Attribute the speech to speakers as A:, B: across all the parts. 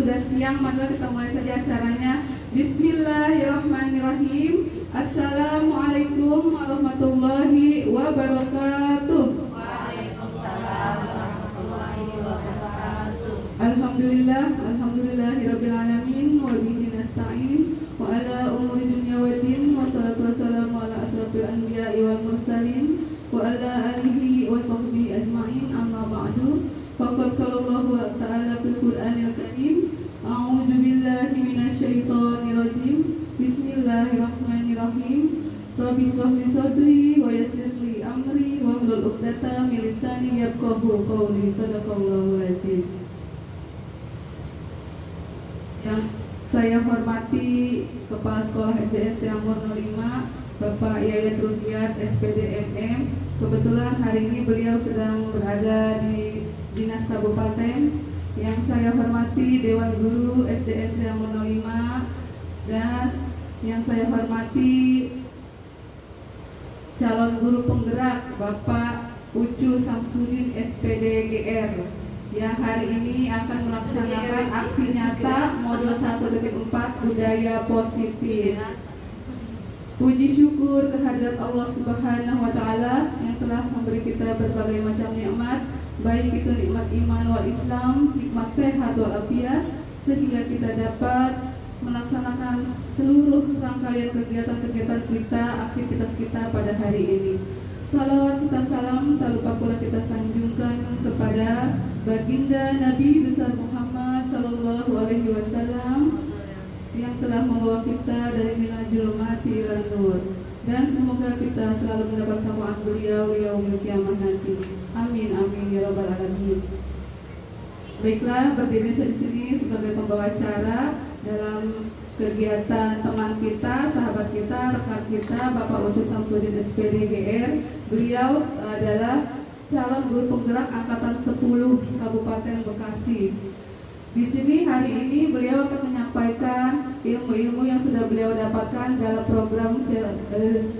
A: sudah siang, maka kita mulai saja acaranya. Bismillahirrahmanirrahim. Assalamualaikum warahmatullahi wabarakatuh.
B: Waalaikumsalam warahmatullahi wabarakatuh.
A: Alhamdulillahirabbil alamin wa bihi nasta'in wa ala umuri dunya waddin wa salatu wassalamu ala asrofil anbiya'i wal mursalin wa ala alihi wa sahbihi ajma'in, amma ba'du. Faqad qala Allah ta'ala fil Qur'anil Karim, a'udzu billahi minasyaitonir rajim. Bismillahirrahmanirrahim. Rabbi shrah li sadri wa yassir li amri wa hlul 'uqdatam min lisani yafqahu qawli. Shadaqallahul azim. Yang saya hormati Kepala Sekolah SDN Siamur 05, Bapak Yayat Rudiat, SPD MM. Kebetulan hari ini beliau sedang berada di Dinas Kabupaten. Yang saya hormati Dewan Guru SDN Siamur 05, dan yang saya hormati calon guru penggerak Bapak Ucu Samsudin SPD GR, yang hari ini akan melaksanakan aksi nyata modul 1.4 budaya positif. Puji syukur kehadirat Allah Subhanahu wa Ta'ala yang telah memberi kita berbagai macam nikmat, baik itu nikmat iman wal Islam, nikmat sehat wal afiat, sehingga kita dapat melaksanakan seluruh rangkaian kegiatan-kegiatan kita, aktivitas kita pada hari ini. Salawat serta salam tak lupa pula kita sanjungkan kepada baginda Nabi besar Muhammad Sallallahu Alaihi Wasallam yang telah membawa kita dari minal zulumati ilan nur, dan semoga kita selalu mendapat syafaat beliau yaumil qiyamah nanti. Amin amin ya rabbal alamin. Baiklah, berdiri di sini sebagai pembawa acara dalam kegiatan teman kita, sahabat kita, rekan kita, Bapak Ucu Samsudin SPD GR. Beliau adalah calon guru penggerak angkatan 10 Kabupaten Bekasi. Di sini hari ini beliau akan menyampaikan ilmu-ilmu yang sudah beliau dapatkan dalam program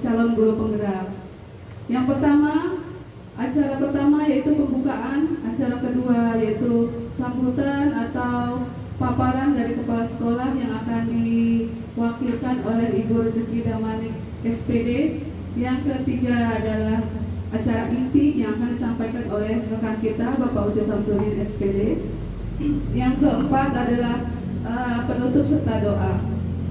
A: calon guru penggerak. Yang pertama, acara pertama yaitu pembukaan, acara kedua yaitu sambutan atau paparan dari kepala sekolah yang akan diwakilkan oleh Ibu Rezeki Damanik SPD. Yang ketiga adalah acara inti yang akan disampaikan oleh rekan kita Bapak Ucu Samsudin SPD. Yang keempat adalah penutup serta doa.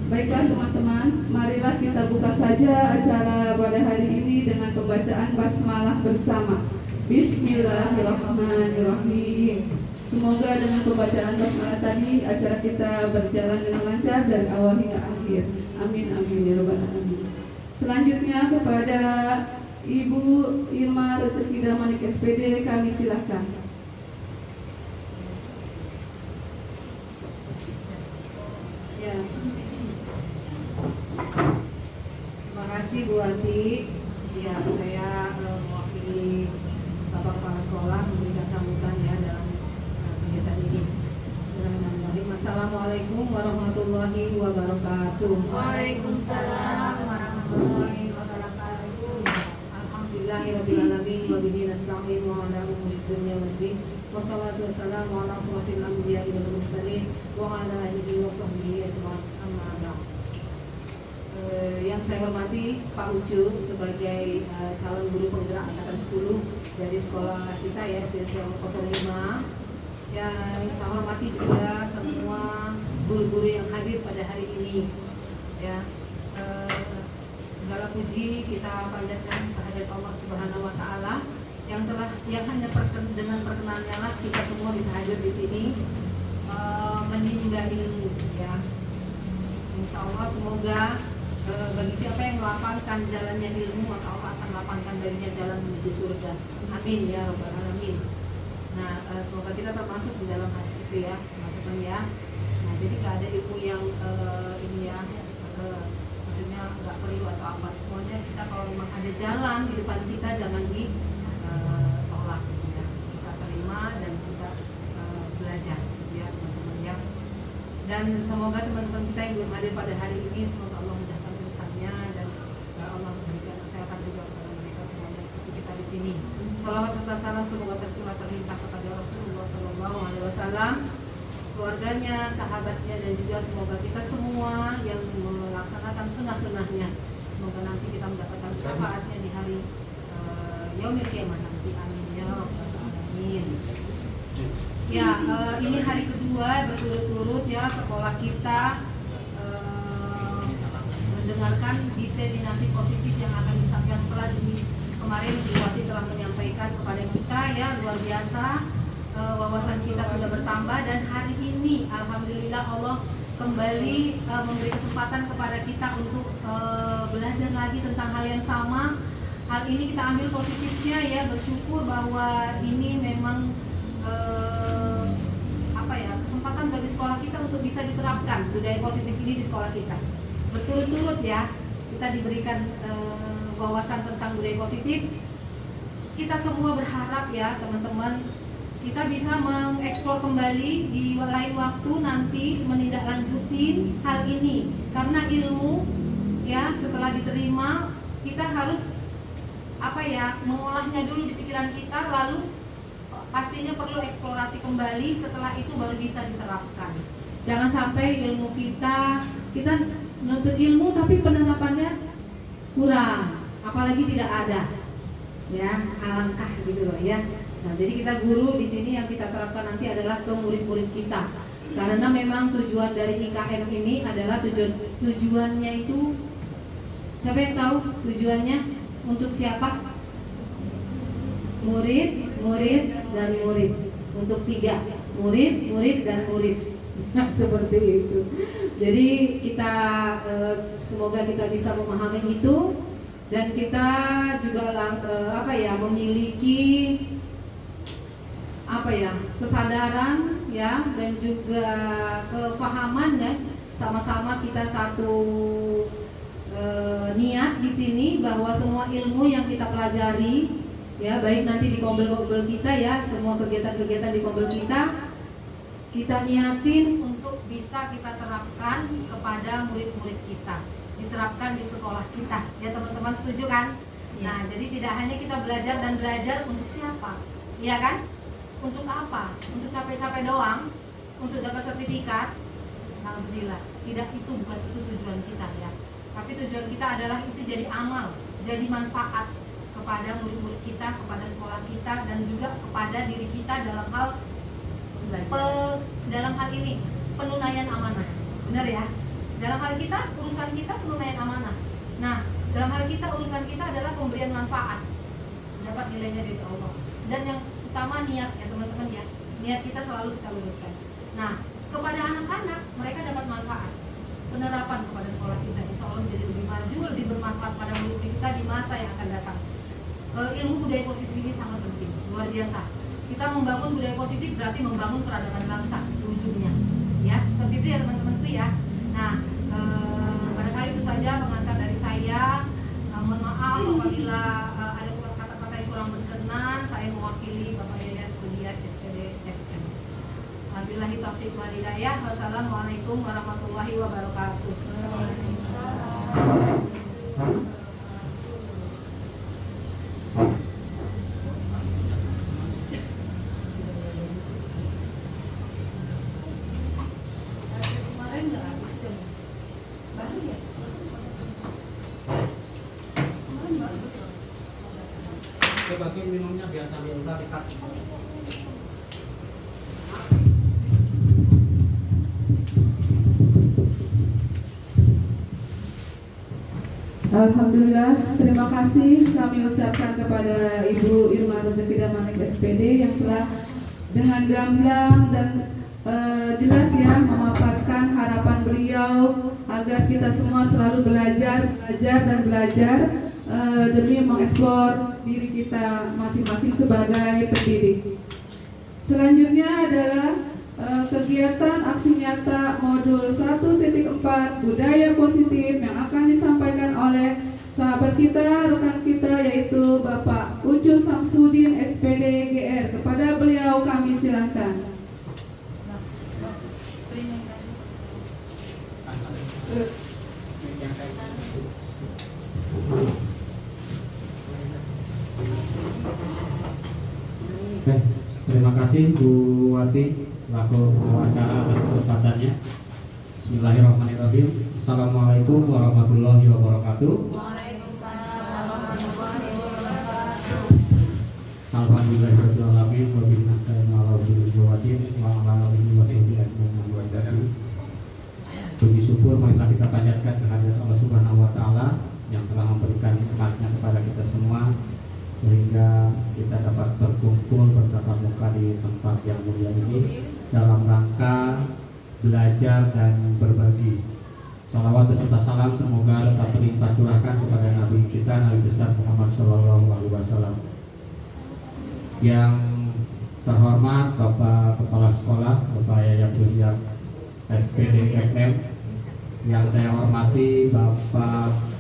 A: Baiklah teman-teman, marilah kita buka saja acara pada hari ini dengan pembacaan basmalah bersama. Bismillahirrahmanirrahim. Semoga dengan pembacaan basmalah tadi acara kita berjalan dengan lancar dari awal hingga akhir. Amin amin ya rabbal alamin. Selanjutnya kepada Ibu Irma Rezeki Damanik SPD kami silahkan.
B: Ya. Terima kasih Bu Ati. Ya, saya mewakili Bapak Kepala Sekolah memberikan sambutan ya dalam kegiatan ini. Bismillahirrahmanirrahim. Assalamualaikum warahmatullahi wabarakatuh.
C: Waalaikumsalam warahmatullahi wabarakatuh.
B: Alhamdulillahirabbil alamin wa bihi nasta'in wa ala umuri dunya waddin. Wassalatu wassalamu ala asrofil anbiya'i wal mursalin wa ala alihi wa sahbihi ajma'in, amma ba'd. Yang saya hormati Pak Ucu sebagai calon guru penggerak angkatan 10 dari sekolah kita ya SDN 05. Yang saya hormati juga semua guru-guru yang hadir pada hari ini. Ya, segala puji kita panjatkan kehadirat Allah Subhanahu wa Ta'ala yang hanya dengan perkenannya lah kita semua bisa hadir di sini menimba ilmu ya. Insya Allah semoga bagi siapa yang melapangkan jalannya ilmu, maka Allah akan lapangkan darinya jalan menuju surga. Amin ya rabbal alamin. Nah, semoga kita termasuk di dalam hadis itu ya, teman-teman ya. Nah, jadi nggak ada ilmu yang ini ya, maksudnya nggak perlu atau apa. Semuanya kita kalau memang ada jalan di depan kita jangan ditolak ya. Kita terima dan kita belajar ya teman-teman ya. Dan semoga teman-teman kita yang belum hadir pada hari ini, semoga Allah mudahkan urusannya dan Allah memberikan kesehatan juga kepada mereka semuanya seperti kita di sini. Salawat serta salam semoga tercurah terlimpah kepada Rasulullah SAW keluarganya, sahabatnya, dan juga semoga kita semua yang melaksanakan sunnah-sunnahnya, semoga nanti kita mendapatkan syafaatnya di hari yaumil qiyamah nanti. Amin ya rabbal alamin. Ya, ini hari kedua berturut-turut ya sekolah kita mendengarkan diseminasi positif yang akan disampaikan kemarin Bu Wati telah menyampaikan kepada kita ya, luar biasa. Wawasan kita sudah bertambah dan hari ini alhamdulillah Allah kembali memberi kesempatan kepada kita untuk belajar lagi tentang hal yang sama. Hal ini kita ambil positifnya ya, bersyukur bahwa ini memang kesempatan bagi sekolah kita untuk bisa diterapkan budaya positif ini di sekolah kita. Berturut-turut ya kita diberikan wawasan tentang budaya positif. Kita semua berharap ya teman-teman, kita bisa mengeksplor kembali di lain waktu nanti, menindaklanjuti hal ini, karena ilmu ya setelah diterima kita harus mengolahnya dulu di pikiran kita, lalu pastinya perlu eksplorasi kembali, setelah itu baru bisa diterapkan. Jangan sampai ilmu kita menuntut ilmu tapi penerapannya kurang, apalagi tidak ada ya, alangkah gitu loh ya. Nah, jadi kita guru di sini yang kita terapkan nanti adalah ke murid-murid kita. Karena memang tujuan dari IKM ini adalah tujuannya itu, siapa yang tahu tujuannya untuk siapa? Murid dan murid. Untuk 3, murid dan murid. Seperti itu. Jadi kita semoga kita bisa memahami itu dan kita juga memiliki kesadaran ya, dan juga kefahaman ya, sama-sama kita satu niat di sini bahwa semua ilmu yang kita pelajari ya, baik nanti di kombel-kombel kita ya, semua kegiatan-kegiatan di kombel kita niatin untuk bisa kita terapkan kepada murid-murid kita, diterapkan di sekolah kita ya teman-teman, setuju kan? Ya. Nah, jadi tidak hanya kita belajar untuk siapa, iya kan? Untuk apa? Untuk capek-capek doang, untuk dapat sertifikat? Alhamdulillah, tidak, bukan itu tujuan kita ya. Tapi tujuan kita adalah itu jadi amal, jadi manfaat kepada murid-murid kita, kepada sekolah kita, dan juga kepada diri kita dalam hal ini penunaian amanah. Benar ya? Dalam hal kita, urusan kita penunaian amanah. Nah, dalam hal kita, urusan kita adalah pemberian manfaat, dapat nilainya dari Allah. Dan yang utama niat ya teman-teman ya, niat kita selalu kita luruskan. Nah, kepada anak-anak mereka dapat manfaat, penerapan kepada sekolah kita insya Allah menjadi lebih maju, lebih bermanfaat pada murid kita di masa yang akan datang. Ilmu budaya positif ini sangat penting, luar biasa. Kita membangun budaya positif berarti membangun peradaban bangsa ujungnya ya, seperti itu ya teman-teman tuh ya. Nah, barangkali itu saja pengantar dari saya. Mohon maaf apabila ada kata-kata yang kurang berkenan. Saya mewakili Bapak Yayat Kuliah SPD FM. Wabillahi taufiq wal hidayah. Wassalamualaikum warahmatullahi wabarakatuh.
D: Bagian minumnya biar sambil entar dekat.
A: Alhamdulillah, terima kasih kami ucapkan kepada Ibu Irma Rezeki Damanik SPD yang telah dengan gamblang dan jelas ya memaparkan harapan beliau agar kita semua selalu belajar demi mengeksplor diri kita masing-masing sebagai pendidik. Selanjutnya adalah kegiatan aksi nyata modul 1.4 budaya positif yang akan disampaikan oleh sahabat kita, rekan kita, yaitu Bapak Ucu Samsudin SPD GR. Kepada beliau kami silakan.
D: Terima kasih Bu Wati selaku acara atas kesempatannya. Bismillahirrahmanirrahim. Assalamualaikum warahmatullahi wabarakatuh.
C: Waalaikumsalam warahmatullahi wabarakatuh.
D: Alhamdulillahirabbil alamin wa bihi nasta'inu ala umuri dunya wa ala alihi wa sahbihi ajmain. Puji syukur marilah kita panjatkan kehadirat Allah Subhanahu wa taala yang telah memberikan nikmatnya kepada kita semua sehingga kita dapat berkumpul bertatap muka di tempat yang mulia ini dalam rangka belajar dan berbagi. Salawat beserta salam semoga tetap berlimpah curahkan kepada Nabi kita, Nabi besar Muhammad SAW. Yang terhormat Bapak Kepala Sekolah, Bapak Yayat Yusya SPD FM, yang saya hormati Bapak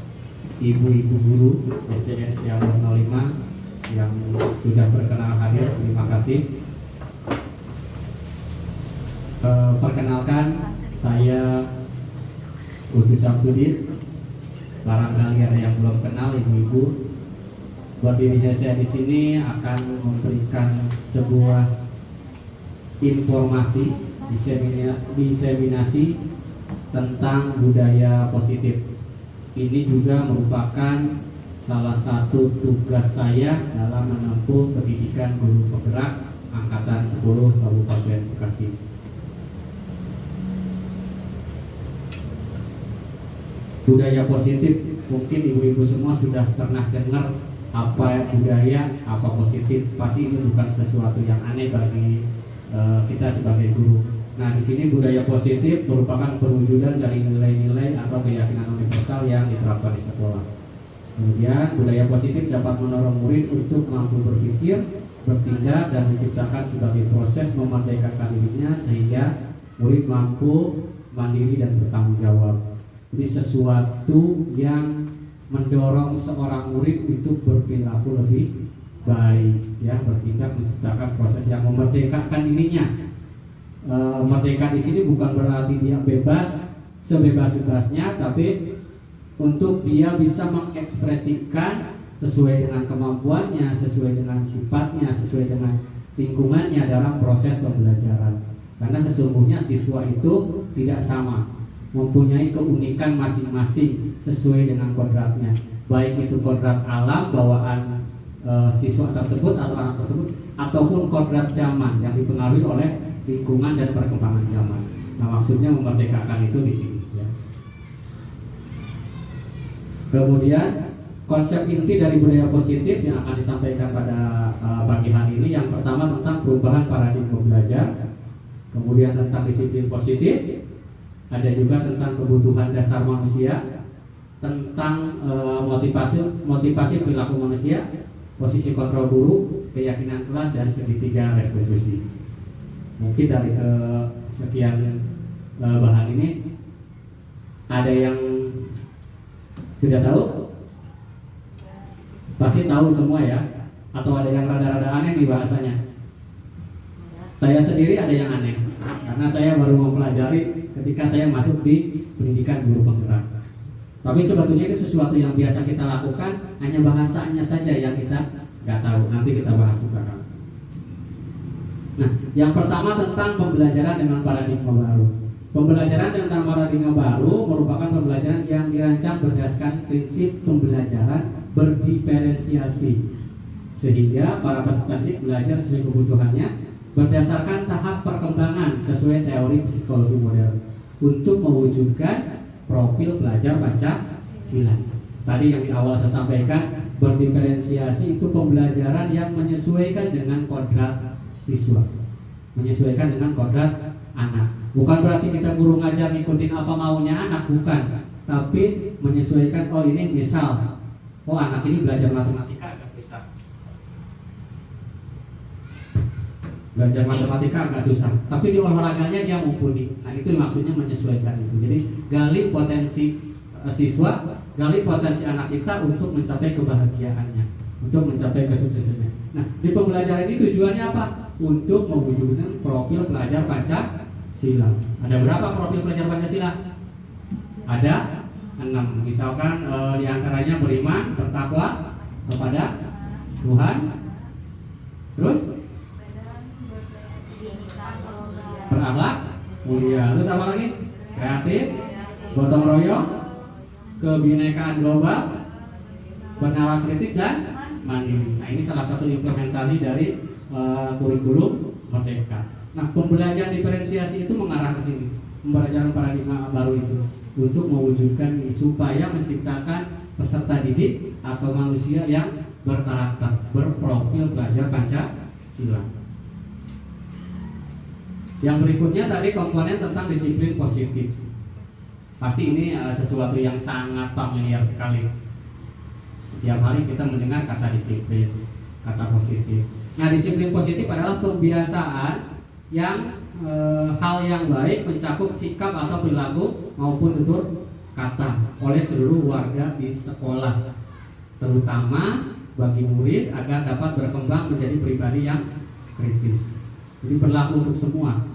D: Ibu-ibu guru SDN yang 05 yang sudah berkenan hadir, terima kasih. Perkenalkan, saya Ucu Samsudin. Barangkali ada yang belum kenal ibu-ibu. Berdirinya saya di sini akan memberikan sebuah informasi, diseminasi tentang budaya positif. Ini juga merupakan salah satu tugas saya dalam menempuh pendidikan guru penggerak angkatan 10 Kabupaten Bekasi. Budaya positif, mungkin ibu-ibu semua sudah pernah dengar apa budaya, apa positif. Pasti ini bukan sesuatu yang aneh bagi kita sebagai guru. Nah, di sini budaya positif merupakan perwujudan dari nilai-nilai atau keyakinan universal yang diterapkan di sekolah. Kemudian budaya positif dapat mendorong murid untuk mampu berpikir, bertindak, dan menciptakan sebagai proses memerdekakan dirinya sehingga murid mampu mandiri dan bertanggung jawab. Jadi sesuatu yang mendorong seorang murid untuk berperilaku lebih baik, ya, bertindak, menciptakan proses yang memerdekakan dirinya. Merdeka di sini bukan berarti dia bebas sebebas-bebasnya, tapi untuk dia bisa mengekspresikan sesuai dengan kemampuannya, sesuai dengan sifatnya, sesuai dengan lingkungannya dalam proses pembelajaran. Karena sesungguhnya siswa itu tidak sama, mempunyai keunikan masing-masing sesuai dengan kodratnya, baik itu kodrat alam bawaan siswa tersebut atau anak tersebut, ataupun kodrat zaman yang dipengaruhi oleh lingkungan dan perkembangan zaman. Nah, maksudnya memerdekakan itu di sini, ya. Kemudian konsep inti dari budaya positif yang akan disampaikan pada pagi hari ini, yang pertama tentang perubahan paradigma belajar, kemudian tentang disiplin positif, ada juga tentang kebutuhan dasar manusia, tentang motivasi perilaku manusia, posisi kontrol guru, keyakinan kelas, dan segitiga restitusi. Mungkin dari sekian bahan ini ada yang sudah tahu? Pasti tahu semua, ya? Atau ada yang rada-rada aneh nih bahasanya? Saya sendiri ada yang aneh, karena saya baru mempelajari ketika saya masuk di pendidikan guru penggerak. Tapi sebetulnya itu sesuatu yang biasa kita lakukan, hanya bahasanya saja yang kita nggak tahu. Nanti kita bahas sekarang. Nah, yang pertama tentang pembelajaran dengan paradigma baru. Pembelajaran tentang paradigma baru merupakan pembelajaran yang dirancang berdasarkan prinsip pembelajaran berdiferensiasi, sehingga para peserta didik belajar sesuai kebutuhannya berdasarkan tahap perkembangan sesuai teori psikologi modern untuk mewujudkan profil pelajar Pancasila. Tadi yang di awal saya sampaikan, berdiferensiasi itu pembelajaran yang menyesuaikan dengan kodrat siswa, menyesuaikan dengan kodrat anak. Bukan berarti kita guru ngajar ngikutin apa maunya anak, bukan. Tapi menyesuaikan, oh ini misal, oh anak ini belajar matematika agak susah, belajar matematika agak susah, tapi di olahraganya dia mumpuni. Nah, itu maksudnya menyesuaikan itu. Jadi gali potensi siswa, gali potensi anak kita untuk mencapai kebahagiaannya, untuk mencapai kesuksesannya. Nah, di pembelajaran ini tujuannya apa? Untuk mewujudkan profil pelajar Pancasila. Ada berapa profil pelajar Pancasila? Ada 6. Misalkan diantaranya beriman, bertakwa kepada Tuhan, terus berakhlak mulia. Terus apa lagi? Kreatif, gotong royong, kebinekaan global, bernalar kritis dan mandiri. Nah, ini salah satu implementasi dari kurikulum Merdeka. Nah, pembelajaran diferensiasi itu mengarah ke sini, pembelajaran paradigma baru itu untuk mewujudkan ini supaya menciptakan peserta didik atau manusia yang berkarakter, berprofil belajar Pancasila. Yang berikutnya tadi komponen tentang disiplin positif. Pasti ini sesuatu yang sangat familiar sekali. Setiap hari kita mendengar kata disiplin, kata positif. Nah, disiplin positif adalah kebiasaan yang hal yang baik mencakup sikap atau perilaku maupun tutur kata oleh seluruh warga di sekolah, terutama bagi murid agar dapat berkembang menjadi pribadi yang kritis. Jadi berlaku untuk semua,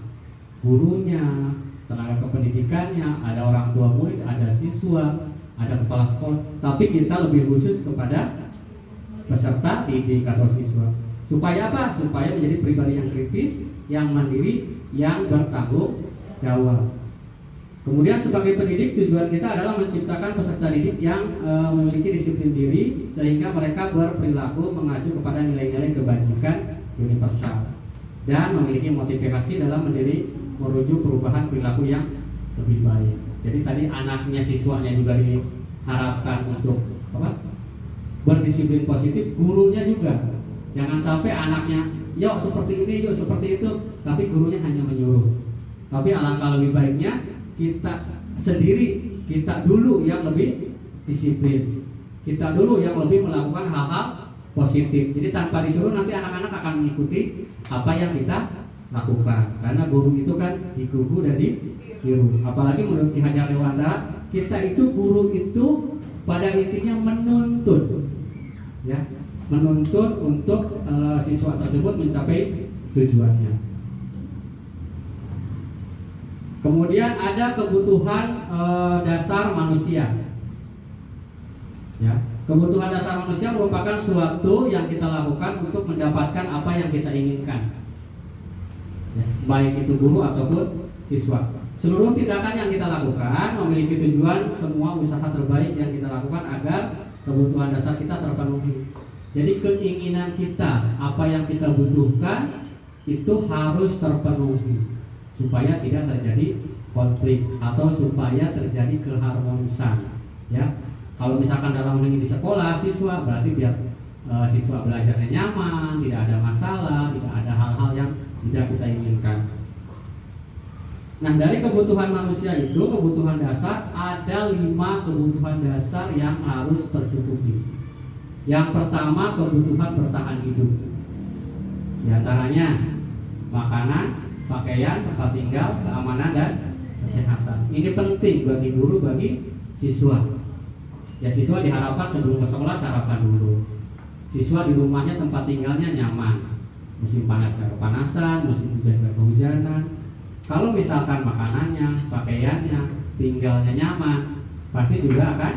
D: gurunya, tenaga kependidikannya, ada orang tua murid, ada siswa, ada kepala sekolah. Tapi kita lebih khusus kepada peserta didik atau siswa. Supaya apa? Supaya menjadi pribadi yang kritis, yang mandiri, yang bertanggung jawab. Kemudian sebagai pendidik, tujuan kita adalah menciptakan peserta didik yang memiliki disiplin diri sehingga mereka berperilaku mengacu kepada nilai-nilai kebajikan universal dan memiliki motivasi dalam menuju perubahan perilaku yang lebih baik. Jadi tadi anaknya, siswanya juga diharapkan untuk berdisiplin positif, gurunya juga. Jangan sampai anaknya, yuk seperti ini, yuk seperti itu, tapi gurunya hanya menyuruh. Tapi alangkah lebih baiknya kita sendiri, kita dulu yang lebih disiplin, kita dulu yang lebih melakukan hal-hal positif. Jadi tanpa disuruh nanti anak-anak akan mengikuti apa yang kita lakukan. Karena guru itu kan digugu dan ditiru. Apalagi menurut Ki Hajar Dewantara, kita itu guru itu pada intinya menuntun, ya, menuntun untuk siswa tersebut mencapai tujuannya. Kemudian ada kebutuhan dasar manusia. Ya, kebutuhan dasar manusia merupakan suatu yang kita lakukan untuk mendapatkan apa yang kita inginkan. Ya, baik itu guru ataupun siswa. Seluruh tindakan yang kita lakukan memiliki tujuan, semua usaha terbaik yang kita lakukan agar kebutuhan dasar kita terpenuhi. Jadi keinginan kita, apa yang kita butuhkan itu harus terpenuhi supaya tidak terjadi konflik atau supaya terjadi keharmonisan. Ya, kalau misalkan dalam hal ini di sekolah siswa, berarti biar siswa belajarnya nyaman, tidak ada masalah, tidak ada hal-hal yang tidak kita inginkan. Nah, dari kebutuhan manusia itu, kebutuhan dasar, ada 5 kebutuhan dasar yang harus tercukupi. Yang pertama, kebutuhan bertahan hidup. Di antaranya makanan, pakaian, tempat tinggal, keamanan, dan kesehatan. Ini penting bagi guru, bagi siswa. Ya, siswa diharapkan sebelum ke sekolah sarapan dulu. Siswa di rumahnya tempat tinggalnya nyaman. Musim panas gak kepanasan, musim hujan gak kehujanan. Kalau misalkan makanannya, pakaiannya, tinggalnya nyaman, pasti juga akan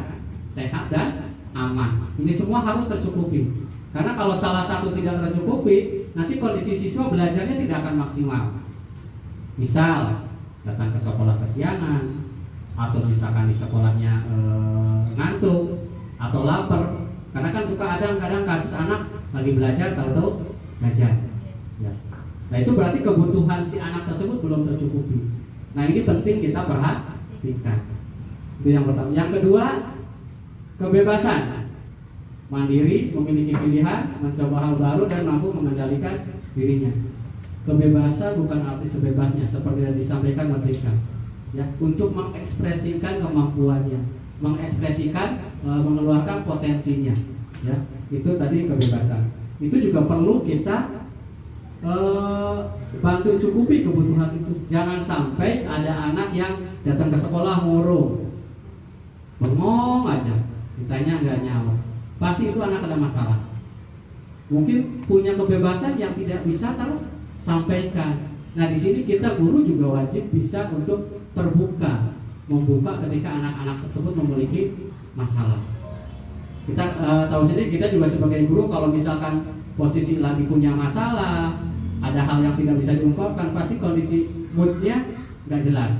D: sehat dan aman. Ini semua harus tercukupi. Karena kalau salah satu tidak tercukupi, nanti kondisi siswa belajarnya tidak akan maksimal. Misal datang ke sekolah kesiangan, atau misalkan di sekolahnya ngantuk atau lapar. Karena kan suka ada kadang kasus anak lagi belajar tahu-tahu jajan. Ya. Nah, itu berarti kebutuhan si anak tersebut belum tercukupi. Nah, ini penting kita perhatikan. Itu yang pertama. Yang kedua, kebebasan. Mandiri, memiliki pilihan, mencoba hal baru dan mampu mengendalikan dirinya. Kebebasan bukan arti sebebasnya seperti yang disampaikan Merdeka. Ya, untuk mengekspresikan kemampuannya, mengekspresikan, mengeluarkan potensinya. Ya, itu tadi kebebasan. Itu juga perlu kita bantu cukupi kebutuhan itu. Jangan sampai ada anak yang datang ke sekolah murung, bengong aja, ditanya nggak nyawa, pasti itu anak ada masalah. Mungkin punya kebebasan yang tidak bisa terus sampaikan. Nah, di sini kita guru juga wajib bisa untuk terbuka, membuka ketika anak-anak tersebut memiliki masalah. Kita tahu sendiri, kita juga sebagai guru kalau misalkan posisi lagi punya masalah, ada hal yang tidak bisa diungkapkan, pasti kondisi moodnya nggak jelas.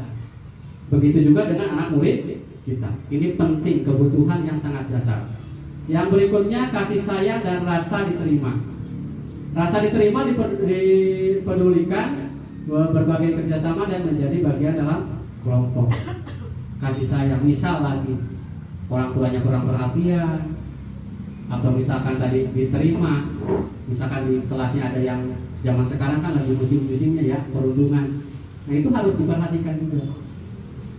D: Begitu juga dengan anak murid kita. Ini penting, kebutuhan yang sangat dasar. Yang berikutnya kasih sayang dan rasa diterima. Rasa diterima dipedulikan, berbagai kerjasama dan menjadi bagian dalam kelompok. Kasih sayang, misal lagi orang tuanya kurang perhatian, atau misalkan tadi diterima, misalkan di kelasnya ada yang zaman sekarang kan lagi musim-musimnya ya, perundungan. Nah itu harus diperhatikan juga.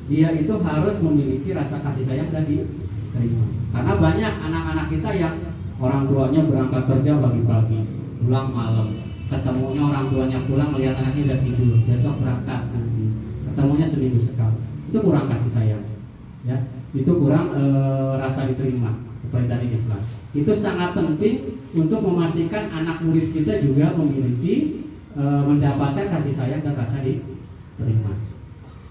D: Dia itu harus memiliki rasa kasih sayang dan diterima. Karena banyak anak-anak kita yang orang tuanya berangkat kerja pagi-pagi, pulang malam. Ketemunya orang tuanya pulang melihat anaknya udah tidur, besok berangkat nanti. Ketemunya seminggu sekali. Itu kurang kasih sayang. Ya, itu kurang rasa diterima. Seperti tadi di kelas. Itu sangat penting untuk memastikan anak murid kita juga memiliki mendapatkan kasih sayang dan rasa diterima.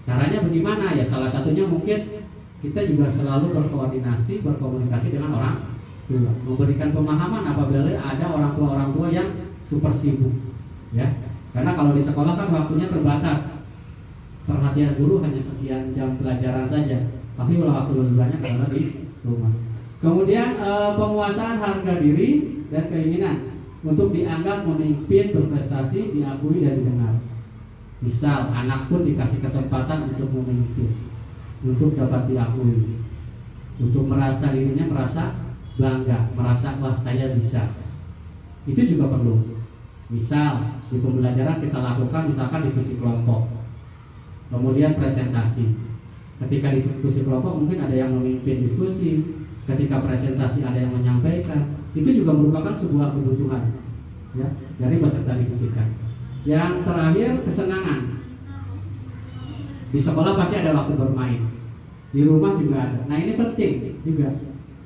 D: Caranya bagaimana? Ya salah satunya mungkin kita juga selalu berkoordinasi, berkomunikasi dengan orang tua, memberikan pemahaman apabila ada orang tua yang super sibuk, ya. Karena kalau di sekolah kan waktunya terbatas, perhatian guru hanya sekian jam pelajaran saja, tapi waktu lebih banyak adalah di rumah. Kemudian penguasaan harga diri dan keinginan untuk dianggap memimpin, berprestasi, diakui dan didengar. Misal anak pun dikasih kesempatan untuk memimpin, untuk dapat diakui, untuk merasa dirinya merasa bangga, merasa wah saya bisa. Itu juga perlu. Misal di pembelajaran kita lakukan misalkan diskusi kelompok, kemudian presentasi. Ketika diskusi kelompok mungkin ada yang memimpin diskusi, ketika presentasi ada yang menyampaikan. Itu juga merupakan sebuah kebutuhan, ya, dari peserta didik kita. Yang terakhir, kesenangan. Di sekolah pasti ada waktu bermain, di rumah juga ada. Nah ini penting juga,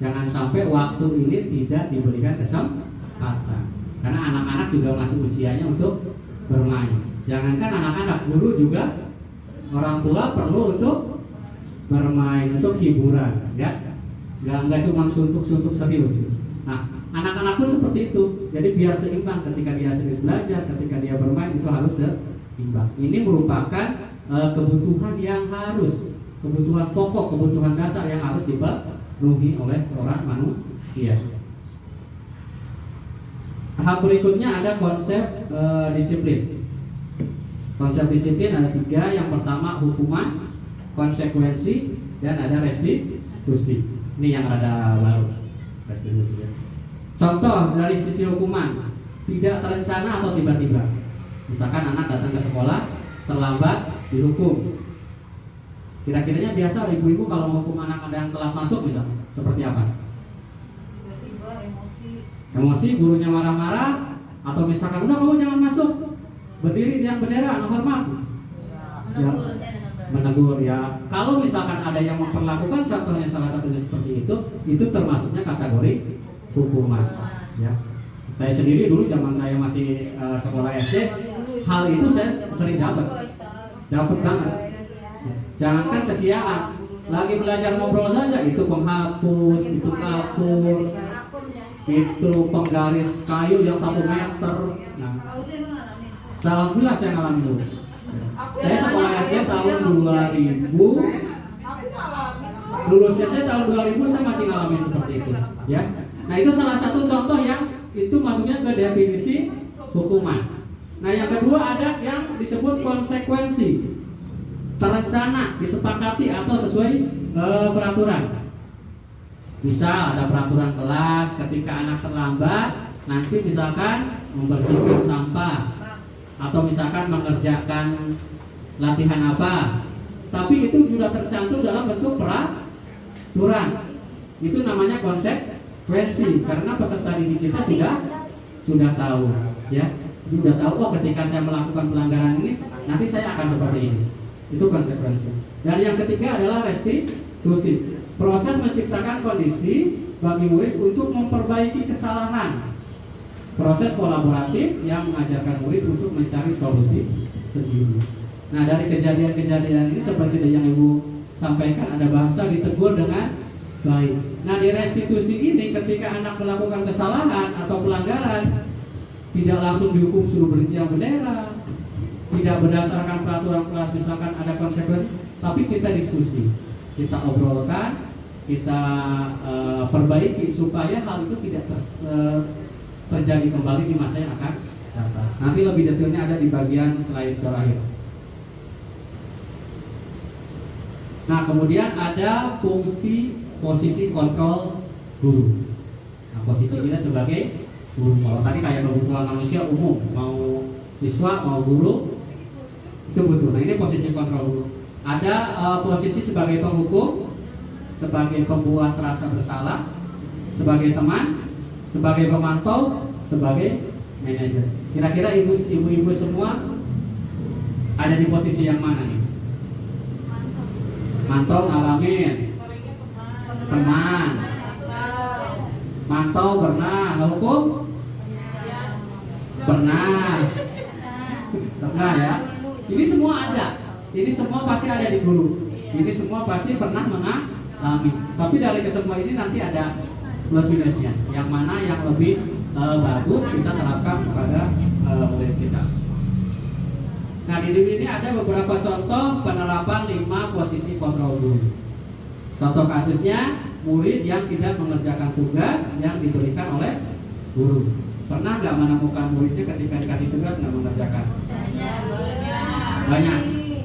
D: jangan sampai waktu ini tidak diberikan kesempatan, karena anak-anak juga masih usianya untuk bermain. Jangankan anak-anak, guru juga, orang tua perlu untuk bermain, untuk hiburan, ya. Nggak cuma suntuk-suntuk serius. Nah, anak-anak pun seperti itu. Jadi biar seimbang, ketika dia serius belajar, ketika dia bermain itu harus seimbang. Ini merupakan kebutuhan yang harus, kebutuhan pokok, kebutuhan dasar yang harus dipenuhi oleh seorang manusia. Tahap berikutnya ada konsep disiplin. Konsep disiplin ada 3. Yang pertama hukuman, konsekuensi, dan ada restitusi. Ini yang ada baru, restitusi. Contoh dari sisi hukuman, tidak terencana atau tiba-tiba. Misalkan anak datang ke sekolah terlambat, dihukum. Kira-kiranya biasa ibu-ibu kalau menghukum anak ada yang telat masuk misalnya, seperti apa?
C: Tiba-tiba
D: Emosi, gurunya marah-marah, atau misalkan udah kamu jangan masuk, berdiri tiang bendera, hormat. Menegur ya. Kalau misalkan ada yang memperlakukan, contohnya salah satunya seperti itu termasuknya kategori hukuman. Ya. Saya sendiri dulu zaman saya masih sekolah SD, hal itu saya sering dapat banget. Jangankan kesiangan, lagi belajar ngobrol saja itu penghapus, itu kapur, itu penggaris kayu yang 1 meter. Nah, alhamdulillah saya ngalamin dulu. Saya sekolah SD tahun 2000, lulus SD tahun 2000 saya masih ngalamin seperti itu, ya. Nah itu salah satu contoh yang itu masuknya ke definisi hukuman. Nah yang kedua ada yang disebut konsekuensi, terencana, disepakati atau sesuai peraturan. Misal ada peraturan kelas, ketika anak terlambat, nanti misalkan membersihkan sampah, atau misalkan mengerjakan latihan apa, tapi itu sudah tercantum dalam bentuk peraturan. Itu namanya konsekuensi, karena peserta didik kita sudah tahu, ya, sudah tahu kok ketika saya melakukan pelanggaran ini nanti saya akan seperti ini. Itu konsekuensi. Dan yang ketiga adalah restitusi, proses menciptakan kondisi bagi murid untuk memperbaiki kesalahan. Proses kolaboratif yang mengajarkan murid untuk mencari solusi sendiri. Nah dari kejadian-kejadian ini seperti yang Ibu sampaikan, ada bahasa ditegur dengan baik. Nah di restitusi ini ketika anak melakukan kesalahan atau pelanggaran, tidak langsung dihukum suruh berhenti yang bendera, tidak berdasarkan peraturan kelas misalkan ada konsekuensi, tapi kita diskusi, kita obrolkan, kita perbaiki supaya hal itu tidak terjadi kembali di masa yang akan datang. Nanti lebih detailnya ada di bagian slide terakhir. Nah, kemudian ada posisi kontrol guru. Nah, posisi kita sebagai guru. Kalau tadi kayak kebutuhan manusia umum, mau siswa, mau guru, itu butuh. Nah, ini posisi kontrol guru. Ada posisi sebagai penghukum, sebagai pembuat rasa bersalah, sebagai teman, sebagai pemantau, sebagai manajer. Kira-kira ibu-ibu semua ada di posisi yang mana nih? Mantau ngalamin, teman, mantau pernah, hukum pernah ya. Ini semua ada, ini semua pasti ada di guru, ini semua pasti pernah mengalami. Tapi dari kesemua ini nanti ada plus minusnya. Yang mana yang lebih bagus kita terapkan kepada murid kita. Nah, di ini ada beberapa contoh penerapan 5 posisi kontrol guru. Contoh kasusnya murid yang tidak mengerjakan tugas yang diberikan oleh guru. Pernah nggak menemukan muridnya ketika dikasih tugas nggak mengerjakan? Banyak.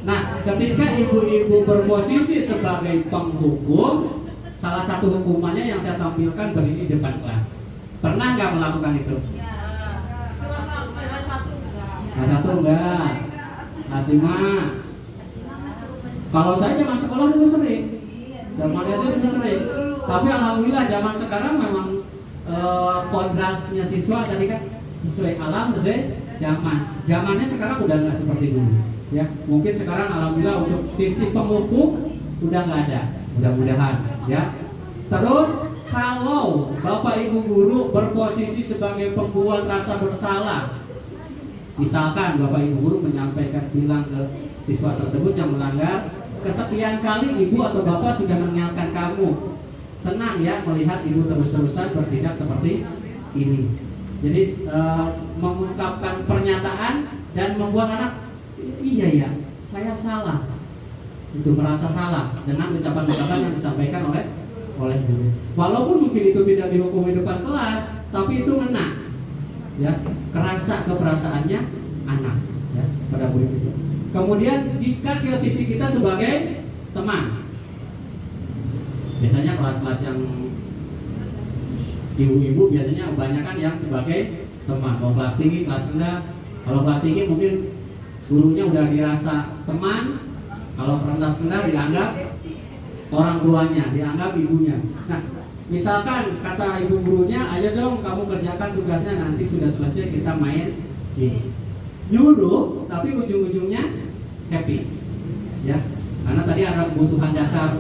D: Nah, ketika ibu-ibu berposisi sebagai penghukum, salah satu hukumannya yang saya tampilkan berdiri di depan kelas. Pernah nggak melakukan itu? Kelas 1 enggak. Kelas 5. Kalau saya zaman sekolah dulu sering. Zaman itu dulu sering. Tapi alhamdulillah zaman sekarang memang kodratnya siswa tadi kan sesuai alam, sesuai zaman. Zamannya sekarang udah nggak seperti dulu. Ya, mungkin sekarang alhamdulillah untuk sisi penghukum udah nggak ada. Mudah-mudahan, ya. Terus kalau Bapak Ibu guru berposisi sebagai pembuat rasa bersalah, misalkan Bapak Ibu guru menyampaikan bilang ke siswa tersebut yang melanggar, kesekian kali ibu atau bapak sudah mengingatkan kamu, senang ya melihat ibu terus-terusan bertindak seperti ini. Jadi mengungkapkan pernyataan dan membuat anak iya ya saya salah, itu merasa salah dengan ucapan-ucapan yang disampaikan oleh guru. Walaupun mungkin itu tidak dihukum di depan kelas, tapi itu ngena, ya, kerasa keperasaannya anak, ya, pada murid itu. Kemudian jika sisi kita sebagai teman, biasanya kelas-kelas yang ibu-ibu biasanya kebanyakan yang sebagai teman. Mau kelas tinggi, kelas rendah. Kalau kelas tinggi mungkin gurunya udah dirasa teman. Kalau rendah dianggap orang tuanya, dianggap ibunya. Nah, misalkan kata ibu gurunya, ayo dong kamu kerjakan tugasnya, nanti sudah selesai kita main games. Nyuruh, tapi ujung-ujungnya happy, ya. Karena tadi ada kebutuhan dasar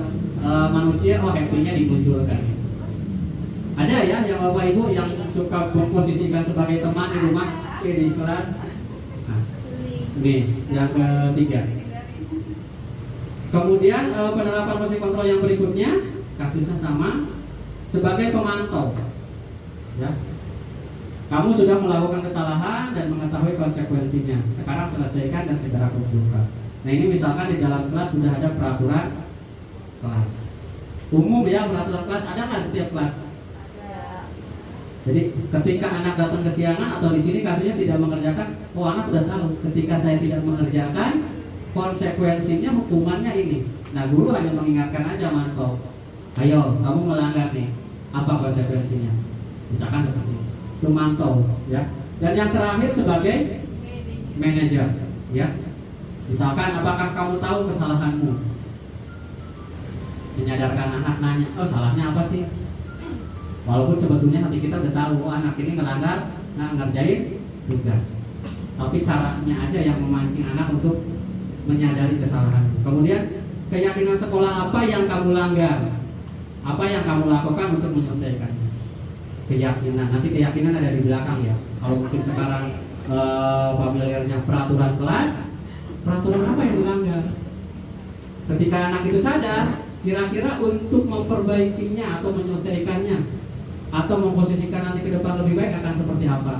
D: manusia, happy-nya dimunculkan. Ada ya yang bapak ibu yang suka memposisikan sebagai teman di rumah, di kelas. Nah, ini yang ketiga. Kemudian penerapan posisi kontrol yang berikutnya kasusnya sama sebagai pemantau, ya. Kamu sudah melakukan kesalahan dan mengetahui konsekuensinya. Sekarang selesaikan dan segera kumpulkan. Nah, ini misalkan di dalam kelas sudah ada peraturan kelas umum, ya, peraturan kelas ada nggak setiap kelas? Jadi ketika anak datang kesiangan atau di sini kasusnya tidak mengerjakan, anak udah tahu ketika saya tidak mengerjakan konsekuensinya hukumannya ini. Nah, guru hanya mengingatkan aja, mantau, ayo kamu melanggar nih, apa konsekuensinya? Misalkan seperti itu, mantau, ya. Dan yang terakhir sebagai manajer, ya. Misalkan apakah kamu tahu kesalahanmu? Menyadarkan anak, nanya, oh salahnya apa sih? Walaupun sebetulnya hati kita udah tahu, anak ini ngelanggar, ngerjain tugas. Tapi caranya aja yang memancing anak untuk menyadari kesalahan. Kemudian keyakinan sekolah apa yang kamu langgar? Apa yang kamu lakukan untuk menyelesaikannya? Keyakinan. Nanti keyakinan ada di belakang, ya. Kalau mungkin sekarang familiarnya peraturan kelas, peraturan apa yang dilanggar? Ketika anak itu sadar, kira-kira untuk memperbaikinya atau menyelesaikannya atau memposisikan nanti ke depan lebih baik akan seperti apa?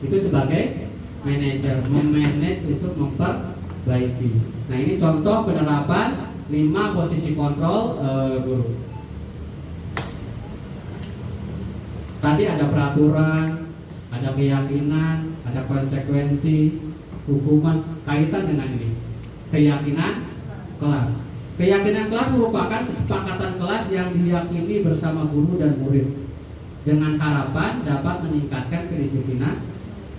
D: Itu sebagai manajer, memanage untuk memperbaiki. Nah, ini contoh penerapan 5 posisi kontrol guru. Tadi ada peraturan, ada keyakinan, ada konsekuensi, hukuman, kaitan dengan ini. Keyakinan kelas. Keyakinan kelas merupakan kesepakatan kelas yang diyakini bersama guru dan murid dengan harapan dapat meningkatkan kedisiplinan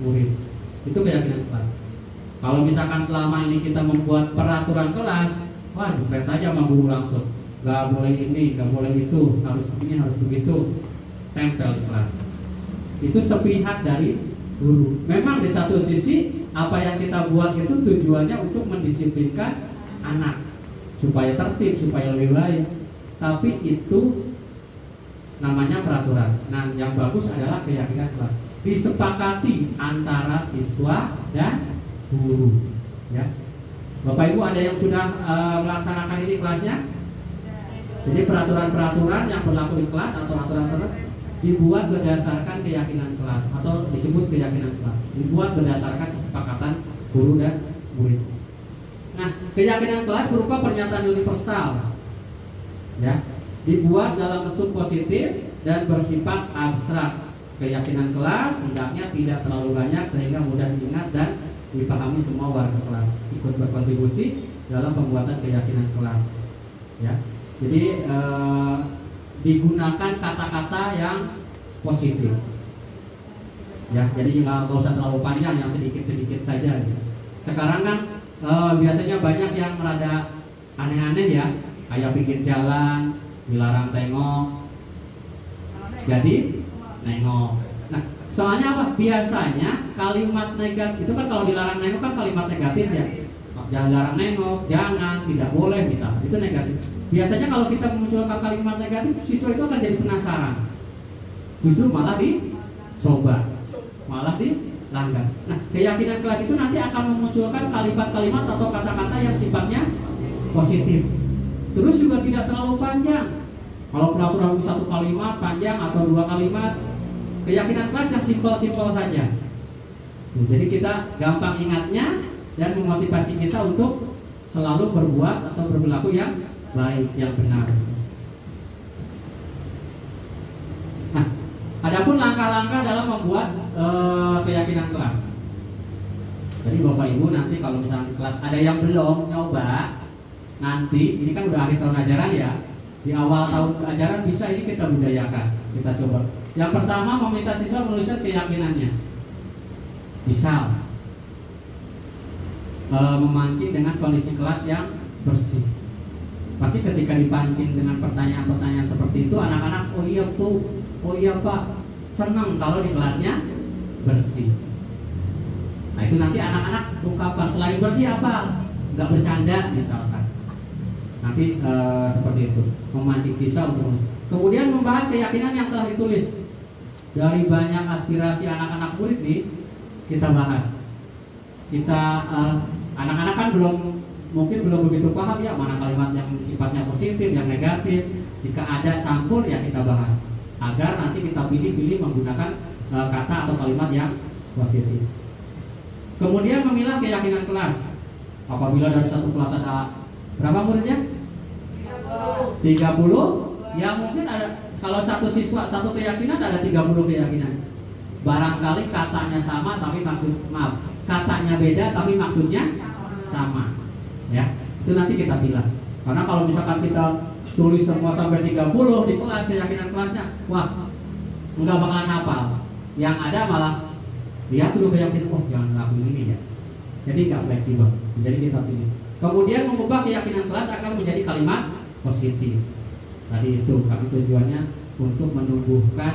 D: murid. Itu keyakinan kelas. Kalau misalkan selama ini kita membuat peraturan kelas, wah dipret aja sama guru langsung. Gak boleh ini, gak boleh itu, harus begini, harus begitu. Tempel di kelas. Itu sepihak dari guru. Memang di satu sisi apa yang kita buat itu tujuannya untuk mendisiplinkan anak supaya tertib, supaya lebih baik. Tapi itu namanya peraturan. Nah, yang bagus adalah keyakinan kelas. Disepakati antara siswa dan guru. Ya, Bapak Ibu ada yang sudah melaksanakan ini kelasnya? Jadi peraturan-peraturan yang berlaku di kelas atau aturan-aturan dibuat berdasarkan keyakinan kelas atau disebut keyakinan kelas. Dibuat berdasarkan kesepakatan guru dan murid. Nah, keyakinan kelas berupa pernyataan universal. Ya, dibuat dalam bentuk positif dan bersifat abstrak. Keyakinan kelas hendaknya tidak terlalu banyak sehingga mudah diingat dan dipahami semua warga kelas. Ikut berkontribusi dalam pembuatan keyakinan kelas. Ya, jadi digunakan kata-kata yang positif. Ya, jadi nggak usah terlalu panjang, yang sedikit-sedikit saja. Gitu. Sekarang kan biasanya banyak yang rada aneh-aneh ya, kayak bikin jalan, dilarang tengok, jadi nengok. Nah, soalnya apa? Biasanya kalimat negatif itu kan kalau dilarang nengok kan kalimat negatif ya. Jangan larang nengok, jangan, tidak boleh misalnya, itu negatif. Biasanya kalau kita memunculkan kalimat negatif, siswa itu akan jadi penasaran. Justru malah dicoba, malah dilanggar. Nah, keyakinan kelas itu nanti akan memunculkan kalimat-kalimat atau kata-kata yang sifatnya positif. Terus juga tidak terlalu panjang. Kalau peraturan satu kalimat panjang atau 2 kalimat, keyakinan kelas yang simpel-simpel saja. Jadi kita gampang ingatnya dan memotivasi kita untuk selalu berbuat atau berperilaku yang baik, yang benar. Nah, adapun langkah-langkah dalam membuat keyakinan kelas. Jadi Bapak Ibu nanti kalau misalnya kelas ada yang belum nyoba, nanti ini kan udah akhir tahun ajaran ya. Di awal tahun ajaran bisa ini kita budayakan, kita coba. Yang pertama meminta siswa menuliskan keyakinannya. Misal memancing dengan kondisi kelas yang bersih. Pasti ketika dipancing dengan pertanyaan-pertanyaan seperti itu, anak-anak oh iya Bu, oh iya Pak, senang kalau di kelasnya bersih. Nah itu nanti anak-anak ungkapan selain bersih apa? Nggak bercanda misalkan. Nanti seperti itu, memancing siswa untuk. Kemudian membahas keyakinan yang telah ditulis. Dari banyak aspirasi anak-anak murid nih, kita bahas. Kita anak-anak kan mungkin belum begitu paham ya mana kalimat yang sifatnya positif, yang negatif. Jika ada campur ya kita bahas agar nanti kita pilih-pilih menggunakan kata atau kalimat yang positif. Kemudian memilah keyakinan kelas. Apabila dari satu kelas ada berapa muridnya? 30. Ya mungkin ada, kalau satu siswa satu keyakinan ada 30 keyakinan. Barangkali katanya sama tapi katanya beda tapi maksudnya sama. Ya, itu nanti kita pilih. Karena kalau misalkan kita tulis semua sampai 30 di kelas keyakinan kelasnya, wah, enggak bakalan hafal. Yang ada malah dia tuh keyakinan, oh jangan ngelakuin ini ya. Jadi enggak fleksibel. Jadi kita pilih. Kemudian mengubah keyakinan kelas akan menjadi kalimat positif. Tadi itu kami tujuannya untuk menumbuhkan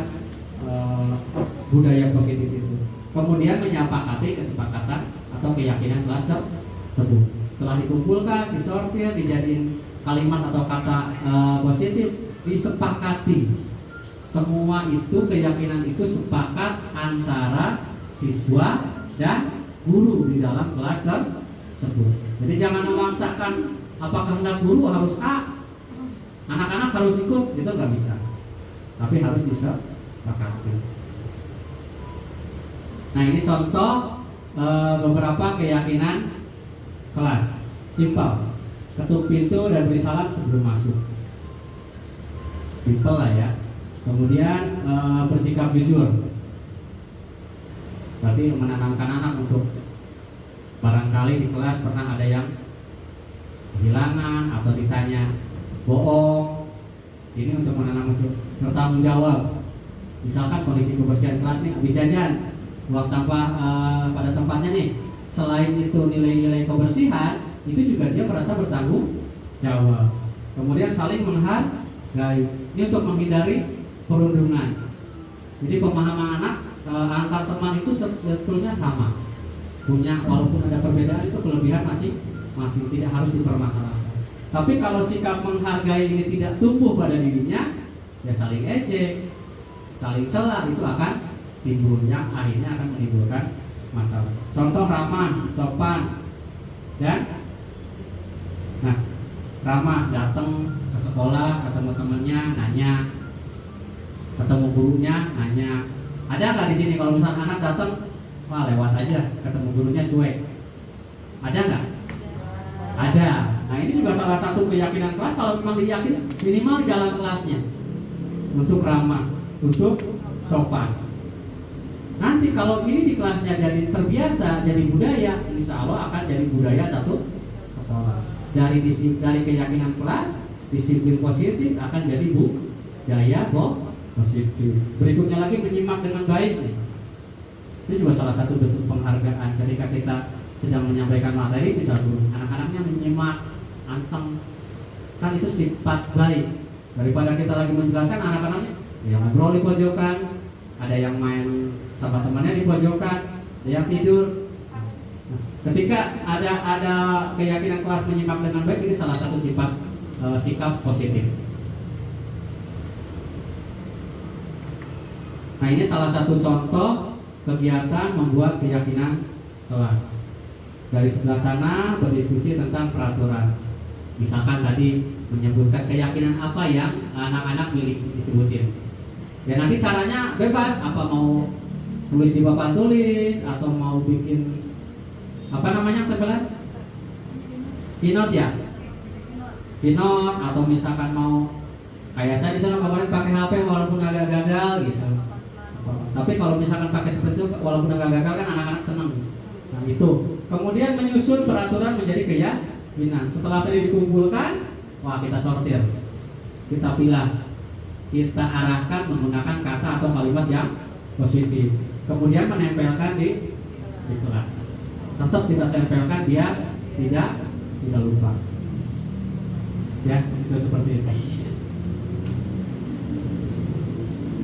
D: budaya positif itu. Kemudian menyepakati kesepakatan atau keyakinan kelas tersebut. Setelah dikumpulkan, disortir, dijadiin kalimat atau kata positif, disepakati. Semua itu keyakinan itu sepakat antara siswa dan guru di dalam kelas tersebut. Jadi jangan memaksakan apa kehendak guru harus A, anak-anak harus ikut, itu nggak bisa. Tapi harus disepakati. Nah, ini contoh beberapa keyakinan kelas. Simpel. Ketuk pintu dan beri salam sebelum masuk. Simpel lah ya. Kemudian bersikap jujur. Berarti menanamkan anak untuk barangkali di kelas pernah ada yang kehilangan atau ditanya bohong. Ini untuk menanam bertanggung jawab. Misalkan kondisi kebersihan kelas nih habis jajan, buang sampah pada tempatnya nih. Selain itu nilai-nilai kebersihan, itu juga dia merasa bertanggung jawab. Kemudian saling menghargai. Ini untuk menghindari perundungan. Jadi pemahaman anak antar teman itu sebetulnya sama. Punya walaupun ada perbedaan itu kelebihan masih tidak harus dipermasalahkan. Tapi kalau sikap menghargai ini tidak tumbuh pada dirinya, ya saling ejek, saling celah, itu akan timbulnya, akhirnya akan menimbulkan masalah. Contoh ramah, sopan, dan ramah, datang ke sekolah, ketemu temannya, nanya, ketemu gurunya, nanya. Ada nggak di sini kalau misalnya anak datang, wah lewat aja, ketemu gurunya cuek? Ada nggak? Ada. Nah, ini juga salah satu keyakinan kelas. Kalau memang diyakini minimal di dalam kelasnya untuk ramah, untuk sopan. Nanti kalau ini di kelasnya jadi terbiasa, jadi budaya, insya Allah akan jadi budaya satu sekolah. Dari keyakinan kelas, disiplin positif akan jadi budaya positif. Berikutnya lagi menyimak dengan baik. Itu juga salah satu bentuk penghargaan ketika kita sedang menyampaikan materi, bisa guru anak-anaknya menyimak, anteng, kan itu sifat baik. Daripada kita lagi menjelaskan, anak-anaknya yang ngobrol di pojokan, ada yang main sama temannya di pojokan, ada yang tidur. Nah, ketika ada keyakinan kelas menyimak dengan baik, ini salah satu sifat sikap positif. Nah, ini salah satu contoh kegiatan membuat keyakinan kelas. Dari sebelah sana berdiskusi tentang peraturan. Misalkan tadi menyebutkan keyakinan apa yang anak-anak miliki disebutin. Ya nanti caranya bebas, apa mau tulis di papan tulis atau mau bikin apa namanya tempelan? Keynote ya? Keynote, atau misalkan mau kayak saya di sana kemarin pakai HP walaupun agak gagal gitu. Tapi kalau misalkan pakai seperti itu walaupun agak gagal kan anak-anak seneng. Nah itu. Kemudian menyusun peraturan menjadi keyakinan. Setelah tadi dikumpulkan, wah kita sortir, kita pilah, kita arahkan menggunakan kata atau kalimat yang positif. Kemudian menempelkan di kelas. Tetap kita tempelkan biar tidak lupa. Ya, itu seperti itu.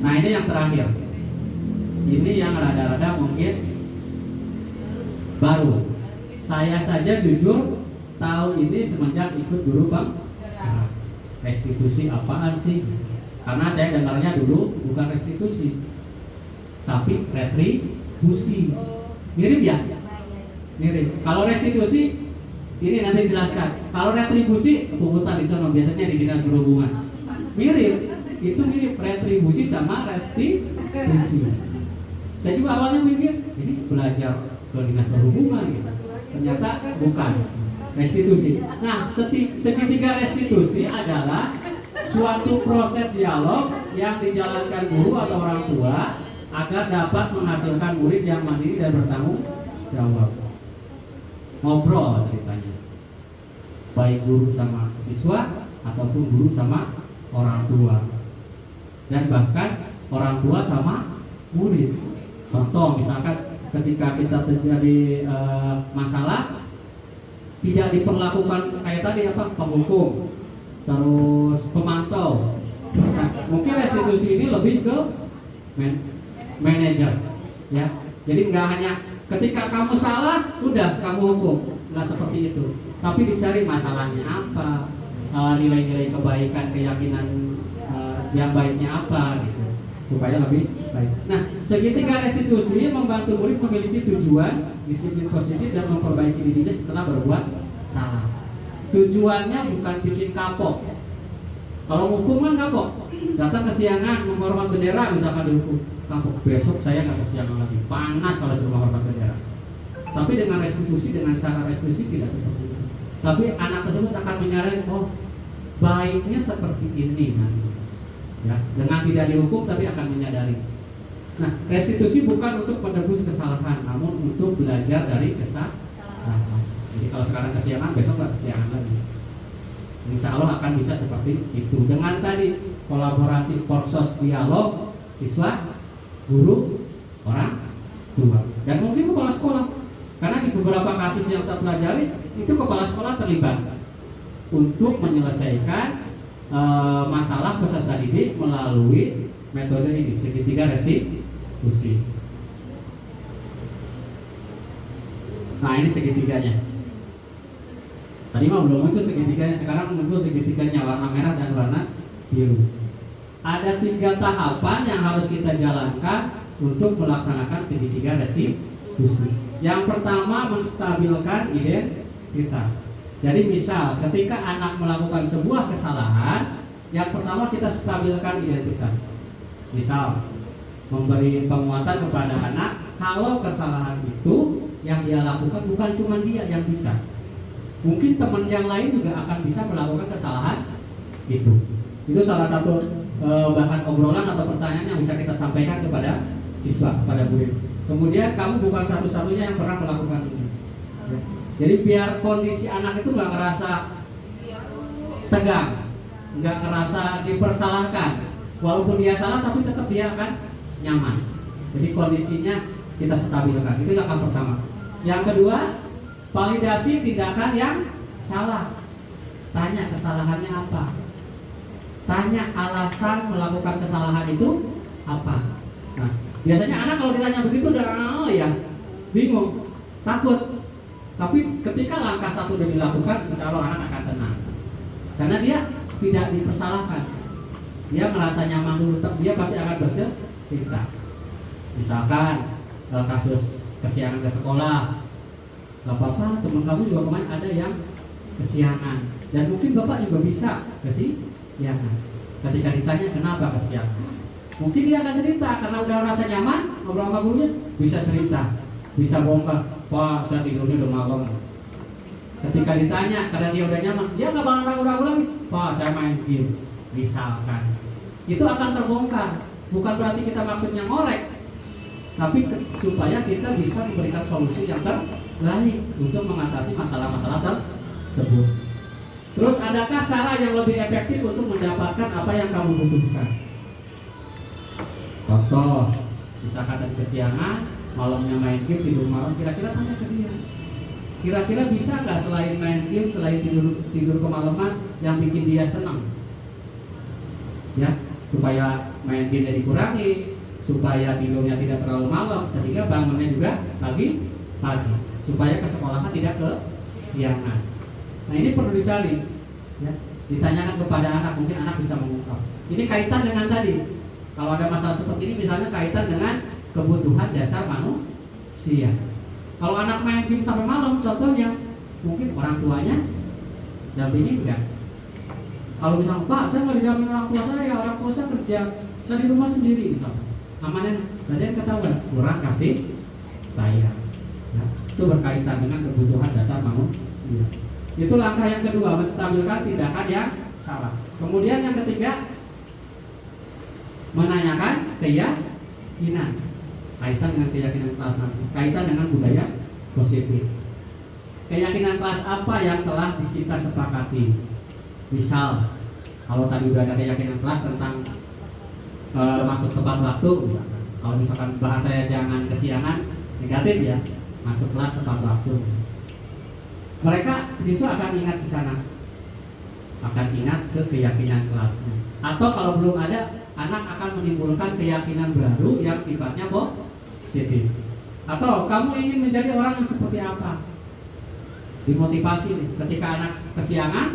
D: Nah ini yang terakhir. Ini yang rada-rada mungkin baru. Saya saja jujur tahu ini semenjak ikut guru restitusi apaan sih? Karena saya dengarnya dulu bukan restitusi, tapi retribusi. Mirip ya? Mirip. Kalau restitusi ini nanti jelaskan. Kalau retribusi pungutan di sana biasanya di dinas perhubungan. Mirip. Itu mirip retribusi sama restitusi. Saya juga awalnya mikir ini belajar ke dinas perhubungan gitu. Ternyata bukan restitusi. Nah, segitiga restitusi adalah suatu proses dialog yang dijalankan guru atau orang tua agar dapat menghasilkan murid yang mandiri dan bertanggung jawab. Ngobrol ceritanya, baik guru sama siswa ataupun guru sama orang tua, dan bahkan orang tua sama murid. Contoh misalkan ketika kita terjadi masalah, tidak diperlakukan kayak tadi penghukum, terus pemantau. Nah, mungkin restitusi ini lebih ke manajer, ya. Jadi nggak hanya ketika kamu salah, udah kamu hukum, nggak seperti itu. Tapi dicari masalahnya apa, nilai-nilai kebaikan, keyakinan yang baiknya apa, gitu, supaya lebih baik. Nah, segitiga restitusi membantu murid memiliki tujuan, disiplin positif, dan memperbaiki dirinya setelah berbuat salah. Tujuannya bukan bikin kapok. Kalau hukum kan kapok, datang kesiangan menghormat bendera misalkan dihukum, kamu besok saya nggak kesiangan lagi, panas kalau suruh menghormat bendera. Tapi dengan restitusi, dengan cara restitusi tidak seperti itu. Tapi anak tersebut akan menyadari, oh baiknya seperti ini nanti. Ya, dengan tidak dihukum tapi akan menyadari. Nah, restitusi bukan untuk menebus kesalahan, namun untuk belajar dari kesalahan. Jadi kalau sekarang kesiangan, besok nggak kesiangan lagi. Insya Allah akan bisa seperti itu. Dengan tadi kolaborasi, kursus dialog siswa, guru, orang tua, dan mungkin kepala sekolah. Karena di beberapa kasus yang saya pelajari itu kepala sekolah terlibat untuk menyelesaikan masalah peserta didik melalui metode ini, segitiga restitusi. Nah ini segitiganya. Tadi mah belum muncul segitiganya, sekarang muncul segitiganya warna merah dan warna biru. Ada 3 tahapan yang harus kita jalankan untuk melaksanakan segitiga restitusi. Yang pertama, menstabilkan identitas. Jadi misal ketika anak melakukan sebuah kesalahan, yang pertama kita stabilkan identitas. Misal memberi penguatan kepada anak kalau kesalahan itu yang dia lakukan bukan cuma dia yang bisa. Mungkin teman yang lain juga akan bisa melakukan kesalahan itu. Itu salah satu bahan obrolan atau pertanyaan yang bisa kita sampaikan kepada siswa, kepada murid. Kemudian kamu bukan satu-satunya yang pernah melakukan ini. Jadi biar kondisi anak itu nggak ngerasa tegang, nggak ngerasa dipersalahkan. Walaupun dia salah, tapi tetap dia akan nyaman. Jadi kondisinya kita stabilkan. Itu yang pertama. Yang kedua, validasi tindakan yang salah. Tanya kesalahannya apa. Tanya alasan melakukan kesalahan itu apa. Nah, biasanya anak kalau ditanya begitu udah bingung, takut. Tapi ketika langkah 1 sudah dilakukan, insya Allah anak akan tenang. Karena dia tidak dipersalahkan. Dia merasa nyaman dulu, dia pasti akan bercerita. Misalkan kasus kesiangan ke sekolah, gak apa-apa, teman kamu juga kemarin ada yang kesiangan, dan mungkin bapak juga bisa kesiangan. Ketika ditanya kenapa kesiangan, mungkin dia akan cerita karena udah merasa nyaman ngobrol sama gurunya, bisa cerita, bisa bongkar. Pak, saya tidurnya udah malam. Ketika ditanya karena dia udah nyaman, dia nggak bakal ragu-ragu lagi. Pak, saya main game, misalkan. Itu akan terbongkar. Bukan berarti kita maksudnya ngorek, tapi supaya kita bisa memberikan solusi yang terbaik untuk mengatasi masalah-masalah tersebut. Terus adakah cara yang lebih efektif untuk mendapatkan apa yang kamu butuhkan? Contoh, misalkan tadi kesiangan, malamnya main game, tidur malam, kira-kira tanya ke dia, kira-kira bisa nggak selain main game, selain tidur kemalaman yang bikin dia senang, ya, supaya main game dikurangi, supaya tidurnya tidak terlalu malam, sehingga bangunnya juga pagi, supaya ke sekolahan tidak kesiangan. Nah ini perlu dicari, ya, ditanyakan kepada anak, mungkin anak bisa mengungkap. Ini kaitan dengan tadi, kalau ada masalah seperti ini, misalnya kaitan dengan kebutuhan dasar manusia. Kalau anak main game sampai malam, contohnya mungkin orang tuanya dampingi enggak. Kalau misalnya, Pak, saya nggak didampingi orang tua saya kerja, saya di rumah sendiri misalnya, amannya berarti ketahuan kurang kasih sayang. Ya, itu berkaitan dengan kebutuhan dasar manusia. Itu langkah yang kedua, menstabilkan tindakan yang salah. Kemudian yang ketiga, menanyakan keyakinan. Kaitan dengan keyakinan kelas nanti, kaitan dengan budaya positif. Keyakinan kelas apa yang telah kita sepakati? Misal, kalau tadi udah ada keyakinan kelas tentang masuk tepat waktu, kalau misalkan bahasanya jangan kesiangan, negatif ya, masuk kelas tepat waktu. Mereka siswa akan ingat di sana, akan ingat ke keyakinan kelasnya. Atau kalau belum ada, anak akan menimbulkan keyakinan baru yang sifatnya positif. Atau kamu ingin menjadi orang yang seperti apa? Dimotivasi nih. Ketika anak kesiangan,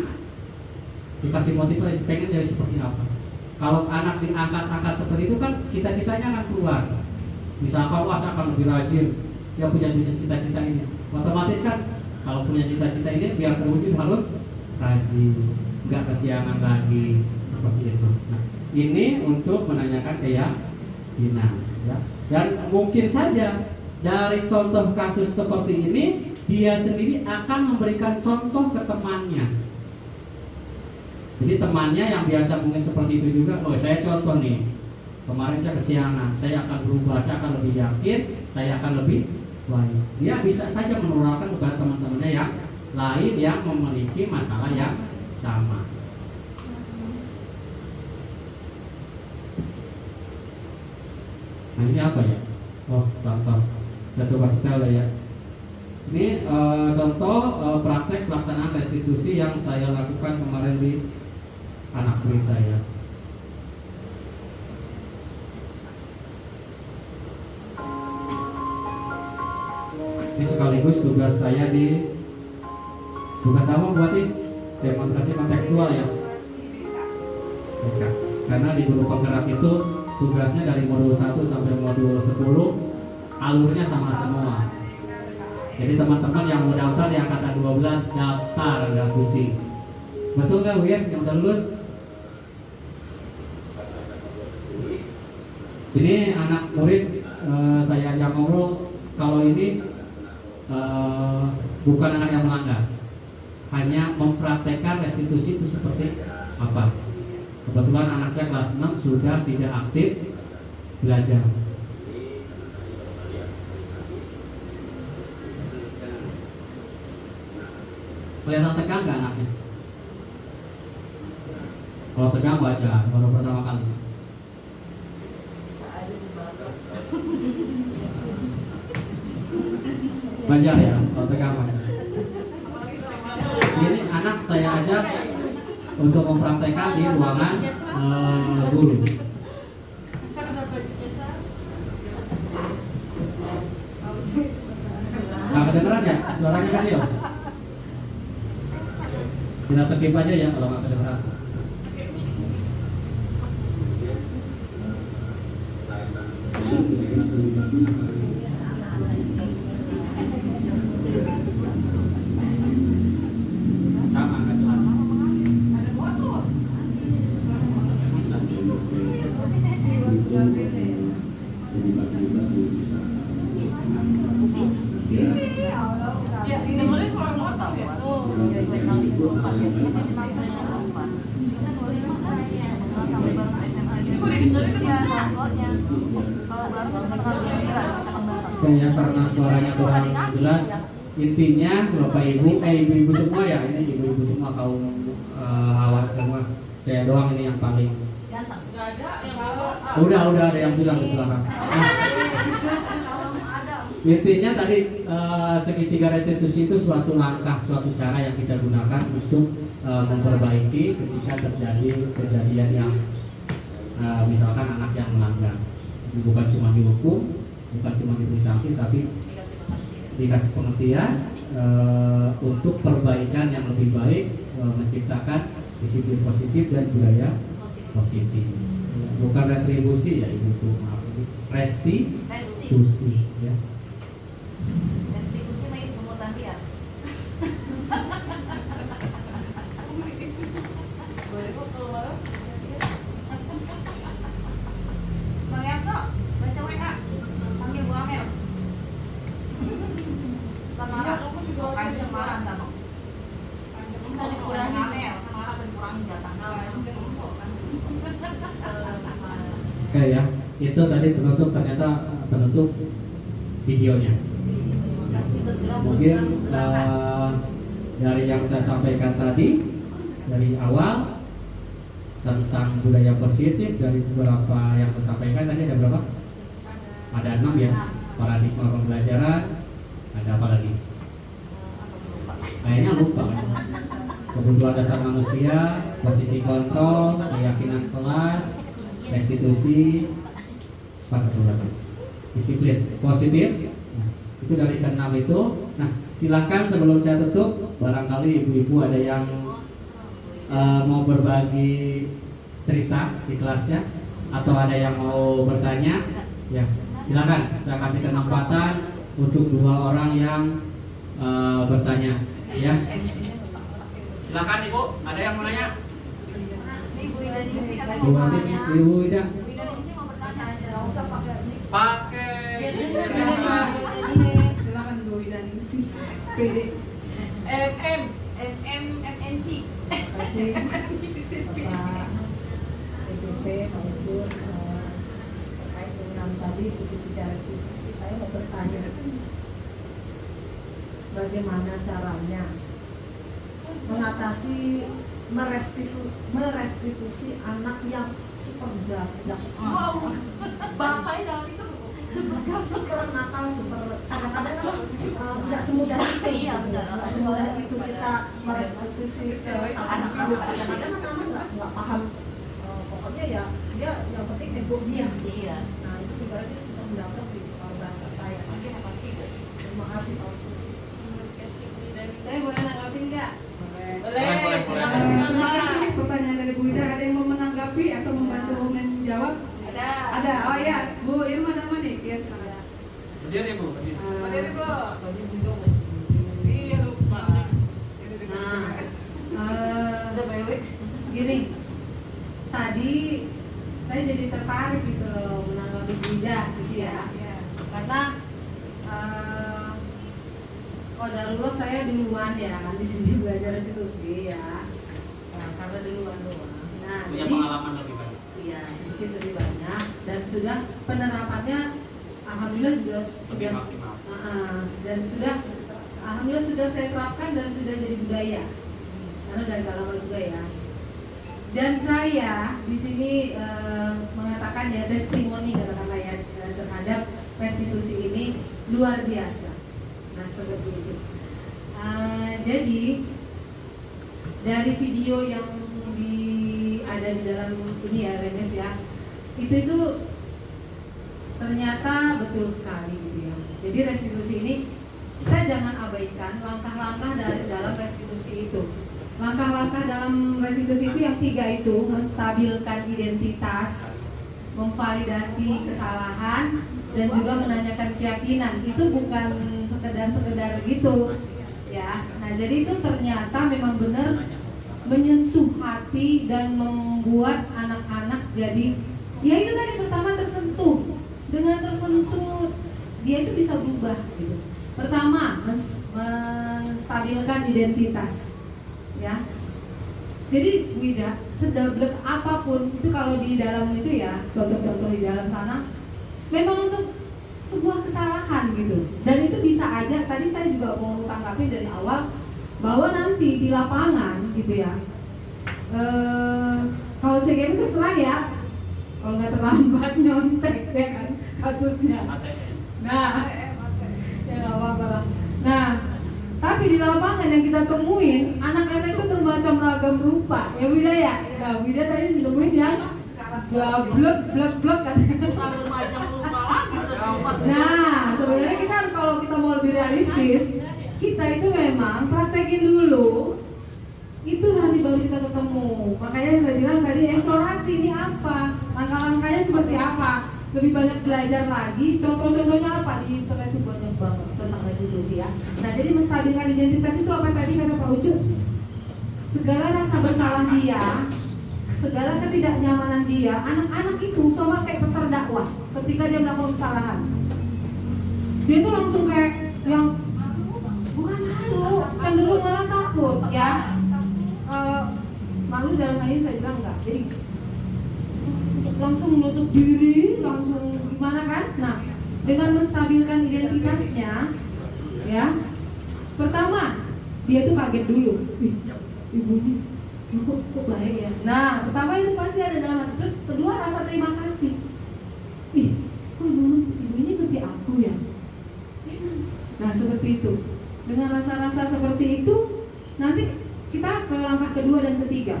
D: dikasih motivasi pengen jadi seperti apa. Kalau anak diangkat-angkat seperti itu kan cita-citanya akan keluar. Misalkan saya akan lebih rajin, dia punya cita-cita ini. Otomatis kan kalau punya cita-cita ini biar terwujud harus rajin, nggak kesiangan lagi seperti itu. Nah, ini untuk menanyakan keyakinan, ya. Dan mungkin saja dari contoh kasus seperti ini dia sendiri akan memberikan contoh ke temannya. Jadi temannya yang biasa mungkin seperti itu juga, oh saya contoh nih, kemarin saya kesiangan, saya akan berubah, saya akan lebih yakin, saya akan lebih baik. Dia bisa saja menularkan kepada teman-temannya yang lain yang memiliki masalah yang sama. Nah ini apa ya? Oh contoh, kita coba setel ya. Ini contoh praktek pelaksanaan restitusi yang saya lakukan kemarin di anak murid saya. Ini sekaligus tugas saya di tugas apa buatin demonstrasi kontekstual ya. Karena di guru penggerak itu tugasnya dari modul 1 sampai modul 10 alurnya sama semua. Jadi teman-teman yang mau daftar di angkatan 12 daftar, nggak pusing. Betul nggak Win yang udah lulus? Ini anak murid saya ajak ngobrol, kalau ini bukan anak yang melanggar, hanya mempraktekkan restitusi itu seperti apa. Kebetulan anak saya kelas 6 sudah tidak aktif belajar. Kelihatan tegang nggak anaknya? Kalau tegang baca, baru pertama kali.
C: Bisa aja sih Bapak.
D: Belajar ya, kalau tegang baca. Ini anak saya ajak untuk mempraktekkan di ruangan guru. Nggak kedengeran ya? Suaranya kecil. Kita skip aja ya kalau nggak kedengeran. Sama nggak jelas. Saya karena suaranya kurang jelas, intinya Bapak Ibu, ibu-ibu semua ya, ini ibu-ibu semua kaum awas semua. Saya doang ini yang paling. Udah ada yang bilang di belakang. Intinya tadi segitiga restitusi itu suatu langkah, suatu cara yang kita gunakan untuk memperbaiki ketika terjadi kejadian yang misalkan anak yang melanggar. Bukan cuma dihukum, bukan cuma diberi sanksi, tapi dikasih pengertian untuk perbaikan yang lebih baik, menciptakan disiplin positif dan budaya positif. Bukan retribusi ya ibu, maaf, restitusi ya.
C: Restitusi mah itu pungutan liar. Boleh kok kalau marah. Bang Yanto, baca WA. Panggil Bu Amel. Marah. Kanceng marah entar no. Entar dikurangi Amel, marah dan dikurangi jatah.
D: Oke ya, itu tadi penutup, ternyata penutup videonya. Mungkin dari yang saya sampaikan tadi dari awal tentang budaya positif, dari beberapa yang saya sampaikan tadi ada berapa? Ada 6 ya. Paradigma pembelajaran. Ada apa lagi? Kayaknya lupa kan? Kebutuhan dasar manusia, posisi kontrol, keyakinan kelas, restitusi, pas satu lagi, disiplin positif. Nah, itu dari ke-6 itu. Nah, silakan sebelum saya tutup, barangkali ibu-ibu ada yang mau berbagi cerita di kelasnya atau ada yang mau bertanya, ya silakan. Saya kasih kesempatan untuk 2 orang yang bertanya, ya. Silakan Ibu, ada yang mau nanya?
C: Ibu Ida Ningsih katanya
D: Bu
C: mau
D: Ade,
C: bertanya.
D: Ibu Ida.
C: Ibu Ida Ningsih mau bertanya.
B: Nggak usah pakai mic.
E: Pakai.
A: Silakan Bu Ida Ningsih, SPD.
C: MNC.
B: Kasih Bapak CGP, Pak Ucur, terkait dengan tadi segitiga restitusi, saya mau bertanya bagaimana caranya mengatasi merestitusi anak yang super gagah,
C: Wow. Bahasanya jangan itu.
B: super nakal, super kadang-kadang nggak semudah itu.
C: Iya, benar.
B: Nggak semudah itu kita merestitusi sama anak itu. Kadang-kadang anak nggak paham. Pokoknya ya dia yang penting nego dia.
C: Iya.
B: Nah itu ibaratnya super gagah di bahasa saya.
C: Iya pasti itu.
B: Terima kasih Pak Ucu. Saya boleh nanggapin nggak?
E: Boleh.
A: Terima kasih pertanyaan dari Bu Ida. Ada yang mau menanggapi atau membantu menjawab? Ada. Oh ya, Bu Irma nama nih. Ya, silakan.
E: Berdiri Bu, berdiri.
A: Berdiri, Bu. Iya, lupa. Ini dengan-
C: Udah BW.
B: Gini, tadi saya jadi tertarik gitu loh menanggapi Bu Ida gitu ya. Karena Qadarullah saya duluan ya kan di sini belajar restitusi ya. Nah, karena duluan doang. Nah,
E: Punya
B: jadi
E: pengalaman lebih banyak.
B: iya sedikit lebih banyak dan sudah penerapannya alhamdulillah juga
E: Lebih
B: sudah
E: maksimal.
B: dan sudah alhamdulillah sudah saya terapkan dan sudah jadi budaya karena dari lama juga ya. Dan saya di sini mengatakan ya testimoni katakanlah ya terhadap restitusi ini luar biasa. Nah seperti itu. Jadi dari video yang ada di dalam ini ya Lemes ya, itu ternyata betul sekali gitu ya. Jadi restitusi ini kita jangan abaikan langkah-langkah dari dalam restitusi itu. Langkah-langkah dalam restitusi itu yang 3 itu menstabilkan identitas, memvalidasi kesalahan, dan juga menanyakan keyakinan. Itu bukan sekedar gitu ya. Nah jadi itu ternyata memang benar menyentuh hati dan membuat anak-anak jadi ya itu tadi pertama tersentuh. Dengan tersentuh dia itu bisa berubah gitu. Pertama menstabilkan identitas ya. Jadi Bu Ida, sedablek apapun itu kalau di dalam itu ya, contoh-contoh di dalam sana memang untuk sebuah kesalahan gitu. Dan itu bisa aja, tadi saya juga mau tanggapi dari awal bahwa nanti di lapangan gitu ya, kalau CGM itu terserah ya, kalau nggak terlambat nyontek ya kan kasusnya. Nah, ya nggak apa-apa lah. Nah, tapi di lapangan yang kita temuin anak-anak itu bermacam ragam rupa. Ya Wida ya, nah Wida tadi nemuin yang blek katanya.
C: Kalau remaja lupa lagi udah sempat.
B: Nah, sebenarnya kita kalau kita mau lebih realistis, kita itu memang praktekin dulu. Itu nanti baru kita ketemu. Makanya saya bilang tadi eksplorasi ini apa, langkah-langkahnya seperti apa. Lebih banyak belajar lagi. Contoh-contohnya apa di internet itu banyak banget tentang restitusi ya. Nah, jadi menstabilkan identitas itu apa tadi kata Pak Ucu? Segala rasa bersalah dia, segala ketidaknyamanan dia, anak-anak itu sama kayak terdakwa ketika dia melakukan kesalahan. Dia tuh langsung kayak yang bukan malu, cenderung malah takut ya. Malu dalam hal ini saya bilang enggak. Jadi langsung menutup diri, langsung gimana kan? Nah, dengan menstabilkan identitasnya, ya. Pertama, dia tuh kaget dulu. Ih, ibu ini kok baik ya. Nah, pertama itu pasti ada dalam hati. Terus kedua rasa terima kasih. Ih, kok ibu ini ngerti aku ya. Nah, seperti itu. Dengan rasa-rasa seperti itu, nanti kita ke langkah kedua dan ketiga.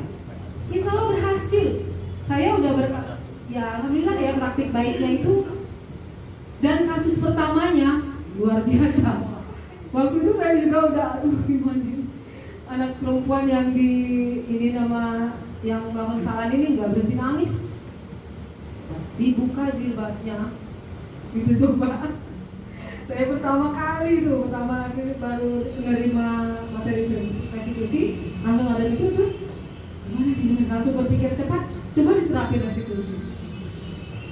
B: Insya Allah berhasil. Saya udah ya alhamdulillah ya praktik baiknya itu. Dan kasus pertamanya luar biasa. Waktu itu saya juga udah gimana ini? Anak perempuan yang ini nama yang melakukan kesalahan ini nggak berhenti nangis. Dibuka jilbabnya, gitu coba. Saya pertama kali baru menerima materi restitusi, langsung ada itu terus
F: Gimana nih, langsung berpikir cepat, coba diterapin restitusi.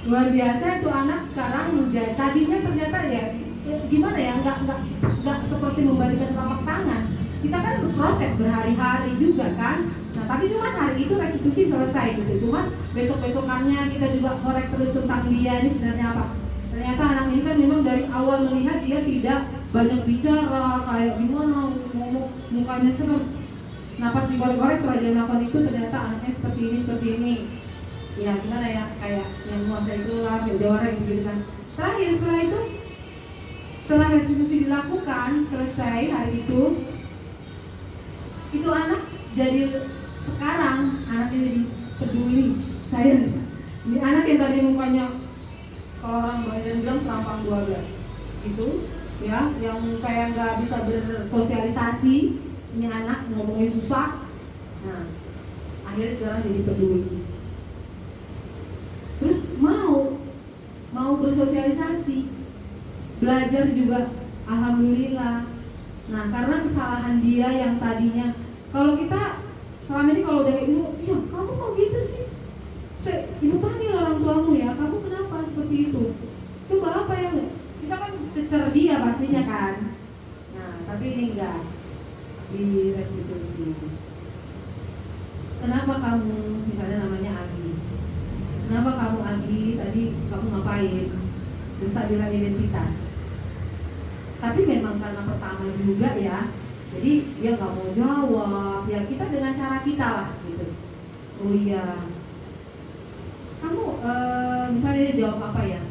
F: Luar biasa itu anak sekarang menjadi, tadinya ternyata ya gimana ya, nggak seperti membalikan telapak tangan. Kita kan berproses berhari-hari juga kan. Nah tapi cuman hari itu restitusi selesai gitu. Cuman besok-besokannya kita juga korek terus tentang dia ini sebenarnya apa. Ternyata anak ini kan memang dari awal melihat dia tidak banyak bicara, kayak gimana, ngomong mukanya serem. Nah pas dikorek-korek setelah dia melakukan itu ternyata anaknya seperti ini. Ya gimana ya, kayak yang menguasai kelas, ya orang gitu kan. Terakhir setelah itu, setelah restitusi dilakukan, selesai hari itu anak jadi sekarang anaknya jadi peduli. Saya ini anak yang tadi mukanya kalau orang Banten bilang serampang 12 itu ya, yang kayak nggak bisa bersosialisasi, ini anak ngomongnya susah. Nah akhirnya sekarang jadi peduli, terus mau bersosialisasi, belajar juga alhamdulillah. Nah karena kesalahan dia yang tadinya, kalau kita selama ini kalau udah kayak gitu, ya kamu kok gitu sih, ibu panggil orang tuamu ya, kamu kenapa seperti itu, coba apa yang kita kan cecer dia pastinya kan. Nah tapi ini enggak, di restitusi. Kenapa kamu, misalnya namanya Agi, kenapa kamu Agi, tadi kamu ngapain, bisa bilang identitas. Tapi memang karena pertama juga ya, jadi dia nggak mau jawab, ya kita dengan cara kita lah gitu. Oh iya, kamu misalnya dia jawab apa ya?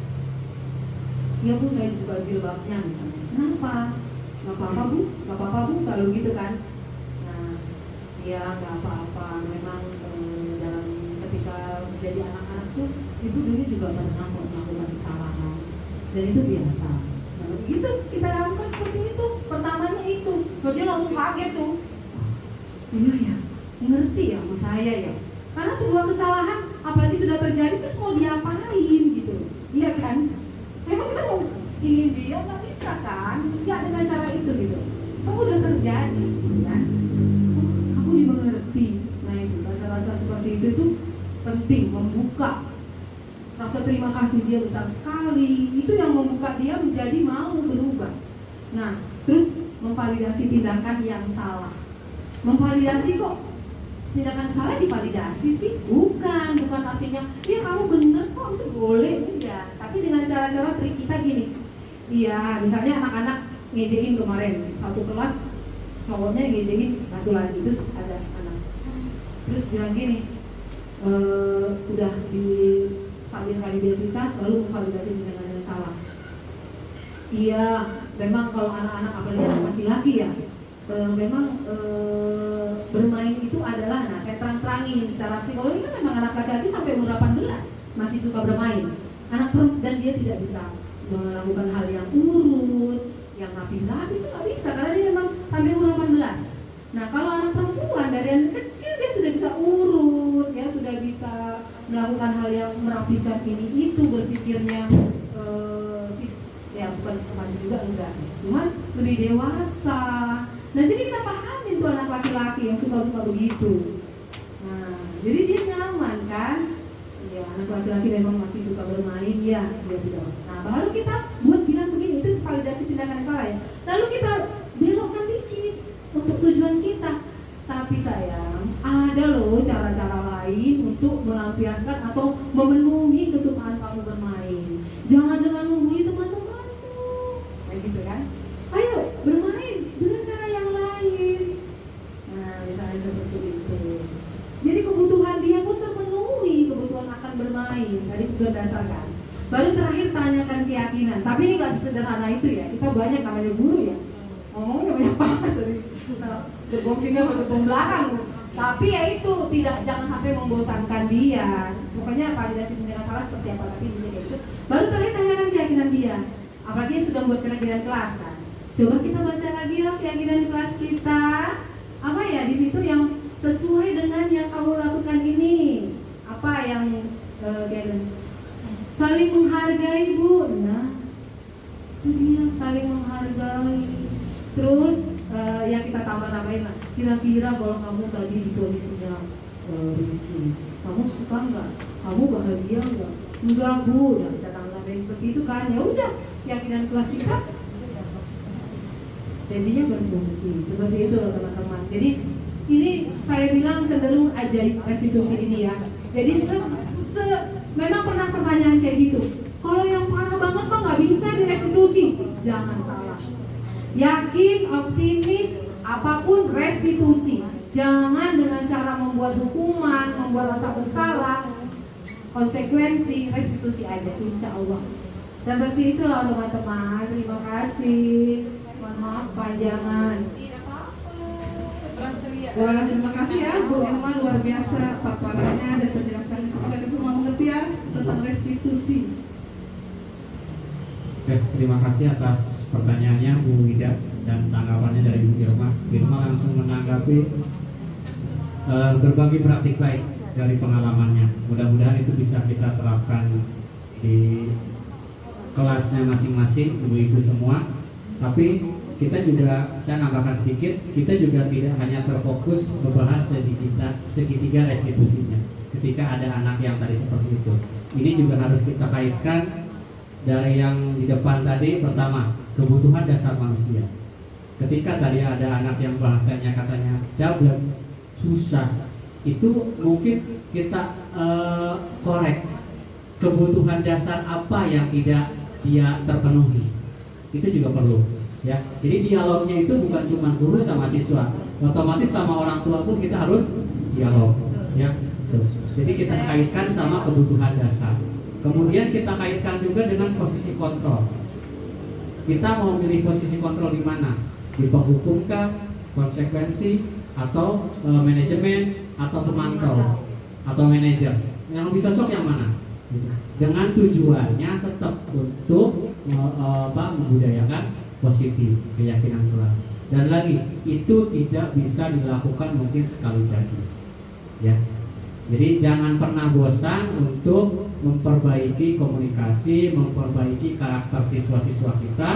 F: Ya bu, saya buka jilbabnya misalnya. Kenapa? Nggak apa-apa bu, nggak apa-apa bu, selalu gitu kan. Nah, ya nggak apa-apa. Memang dalam ketika menjadi anak-anak tuh, ibu dulu juga pernah melakukan kesalahan, dan itu biasa. Nah, gitu kita lakukan seperti itu. Pertamanya itu, dia langsung kaget tuh. Iya ya, ngerti ya sama saya ya. Karena sebuah kesalahan, apalagi sudah terjadi, terus mau diapain gitu, iya kan? Memang kita mau ingin dia nggak bisa kan? Nggak dengan cara itu gitu. Semua udah terjadi, kan? Oh, aku dimengerti. Nah itu rasa-rasa seperti itu tuh penting, membuka. Rasa terima kasih dia besar sekali. Itu yang membuka dia menjadi mau berubah. Nah, terus memvalidasi tindakan yang salah. Memvalidasi kok tindakan salah divalidasi sih? Bukan artinya iya kamu bener kok, itu boleh, enggak. Tapi dengan cara-cara trik kita gini. Iya, misalnya anak-anak ngejekin kemarin satu kelas, cowoknya ngejekin satu lagi, terus ada anak terus bilang gini, udah di stabilkan identitas, lalu memvalidasi tindakan yang salah. Iya, memang kalau anak-anak apalagi anak laki-laki ya, memang bermain itu adalah, nah saya terang-terangin secara psikologi kan memang anak laki-laki sampai umur 18 masih suka bermain. Anak dan dia tidak bisa melakukan hal yang urut, yang rapi-rapi itu nggak bisa karena dia memang sampai umur 18. Nah kalau anak perempuan dari anak kecil dia sudah bisa urut, ya sudah bisa melakukan hal yang merapikan ini itu, berpikirnya ya bukan sistematis juga enggak, cuman lebih dewasa. Nah jadi kita pahamin tuh anak laki-laki yang suka-suka begitu. Nah jadi dia nyaman kan? Ya anak laki-laki memang masih suka bermain, ya dia tidak. Nah baru kita buat bilang begini, itu validasi tindakan yang salah ya. Lalu kita belokkan dikit untuk tujuan kita. Tapi sayang, ada loh cara-cara lain untuk melampiaskan atau memenuhi kesukaan kamu bermain. Jangan dengan membuli teman-temanmu, kayak gitu kan? Ayo bermain dengan cara yang lain. Nah misalnya seperti itu. Jadi kebutuhan dia pun terpenuhi, kebutuhan akan bermain. Tadi berdasarkan. Baru terakhir tanyakan keyakinan. Tapi ini nggak sesederhana itu ya. Kita banyak namanya guru ya. Ngomongnya banyak banget tadi. Gerbong sini atau gerbong belakang. Tapi ya itu jangan sampai membosankan dia. Pokoknya validasi tindakan salah seperti apa tadi kayak gitu. Baru terakhir tanyakan keyakinan dia. Apalagi yang sudah buat keyakinan kelas kan. Coba kita baca lagi ya keyakinan di kelas kita. Apa ya di situ yang sesuai dengan yang kamu lakukan ini. Apa yang keyakinan? Saling menghargai bu. Nah, itu dia saling menghargai. Terus yang kita tambah-tambahin lah. Kira-kira kalau kamu tadi di posisinya rezeki. Kamu suka nggak? Kamu bahagia nggak? Enggak bu, udah kita tanggapi seperti itu kan. Ya udah, keyakinan kelas kita jadinya berfungsi seperti itu loh teman-teman. Jadi ini saya bilang cenderung ajaib restitusi ini ya. Jadi memang pernah pertanyaan kayak gitu. Kalau yang parah banget mah nggak bisa direstitusi. Jangan salah. Yakin, optimis, apapun restitusi. Jangan dengan cara membuat hukuman, membuat rasa bersalah, konsekuensi, restitusi aja, insya Allah. Seperti itulah teman-teman. Terima kasih. Mohon maaf panjangan.
A: Wah, terima kasih ya Bu Irma, luar biasa paparannya dan penjelasannya sampai ke semua mengerti ya tentang restitusi.
D: Oke, terima kasih atas pertanyaannya Bu Wida dan tanggapannya dari Bu Irma. Bu Irma langsung menanggapi berbagi praktik baik dari pengalamannya. Mudah-mudahan itu bisa kita terapkan di kelasnya masing-masing, ibu-ibu semua. Tapi kita juga, saya nambahkan sedikit, kita juga tidak hanya terfokus membahas segitiga restitusinya. Ketika ada anak yang tadi seperti itu, ini juga harus kita kaitkan dari yang di depan tadi. Pertama, kebutuhan dasar manusia. Ketika tadi ada anak yang bahasanya katanya double, susah, itu mungkin kita korek kebutuhan dasar apa yang tidak dia terpenuhi, itu juga perlu ya. Jadi dialognya itu bukan cuma guru sama siswa, otomatis sama orang tua pun kita harus dialog ya. Jadi kita kaitkan sama kebutuhan dasar, kemudian kita kaitkan juga dengan posisi kontrol. Kita mau milih posisi kontrol di mana? Di penghukum kah, konsekuensi, atau manajemen, atau pemantau, atau manajer? Yang lebih cocok yang mana? Dengan tujuannya tetap untuk membudayakan positif, keyakinan kelas. Dan lagi, itu tidak bisa dilakukan mungkin sekali jadi ya. Jadi jangan pernah bosan untuk memperbaiki komunikasi, memperbaiki karakter siswa-siswa kita,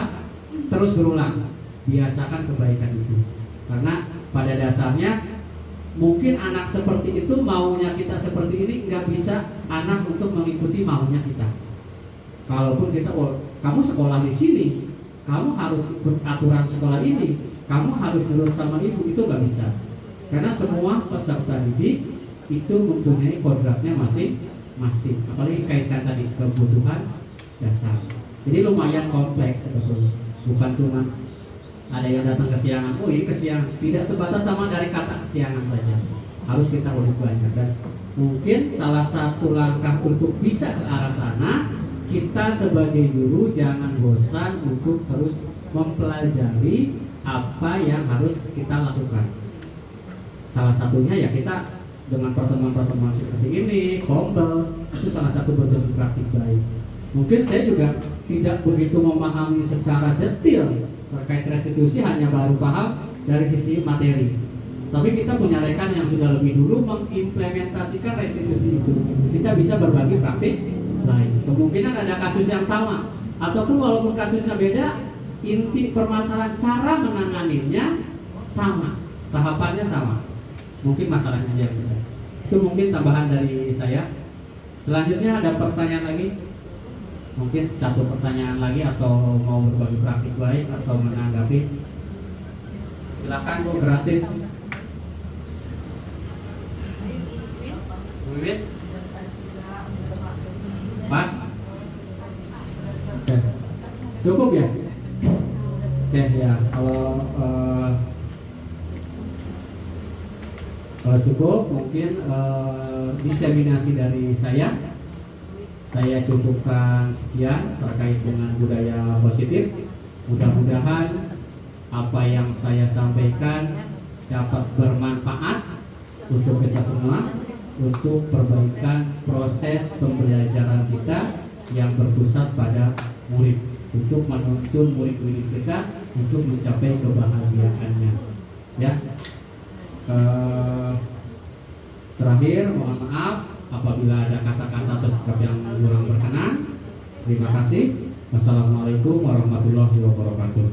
D: terus berulang. Biasakan kebaikan itu, karena pada dasarnya mungkin anak seperti itu maunya kita seperti ini, nggak bisa anak untuk mengikuti maunya kita. Kalaupun kita, oh kamu sekolah di sini, kamu harus ikut aturan sekolah ini, kamu harus nurut sama ibu, itu nggak bisa. Karena semua peserta didik itu mempunyai kodratnya masing-masing. Apalagi kaitkan tadi kebutuhan dasar. Jadi lumayan kompleks sebetulnya. Bukan cuma ada yang datang kesiangan, oh ini kesiangan. Tidak sebatas sama dari kata kesiangan saja. Harus kita ulik banyak. Dan mungkin salah satu langkah untuk bisa ke arah sana, kita sebagai guru jangan bosan untuk terus mempelajari apa yang harus kita lakukan. Salah satunya ya kita dengan pertemuan-pertemuan seperti ini, kombel, itu salah satu bentuk praktik baik. Mungkin saya juga tidak begitu memahami secara detail terkait restitusi, hanya baru paham dari sisi materi. Tapi kita punya rekan yang sudah lebih dulu mengimplementasikan restitusi itu. Kita bisa berbagi praktik baik. Kemungkinan ada kasus yang sama, ataupun walaupun kasusnya beda, inti permasalahan cara menanganinya sama, tahapannya sama. Mungkin masalahnya aja beda. Itu mungkin tambahan dari saya. Selanjutnya ada pertanyaan lagi? Mungkin satu pertanyaan lagi, atau mau berbagi praktik baik atau menanggapi? Silakan Bu, gratis. Wiwit? Pas? Oke. Cukup ya? Oke ya, kalau cukup, mungkin diseminasi dari saya cukupkan sekian terkait dengan budaya positif. Mudah-mudahan apa yang saya sampaikan dapat bermanfaat untuk kita semua, untuk perbaikan proses pembelajaran kita yang berpusat pada murid, untuk menuntun murid-murid kita untuk mencapai kebahagiaannya ya. Terakhir, mohon maaf apabila ada kata-kata atau sikap yang kurang berkenan. Terima kasih. Wassalamualaikum warahmatullahi wabarakatuh.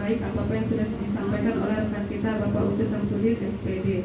A: baik apa-apa yang sudah disampaikan oleh rekan kita Bapak Ucu Samsudin SPD.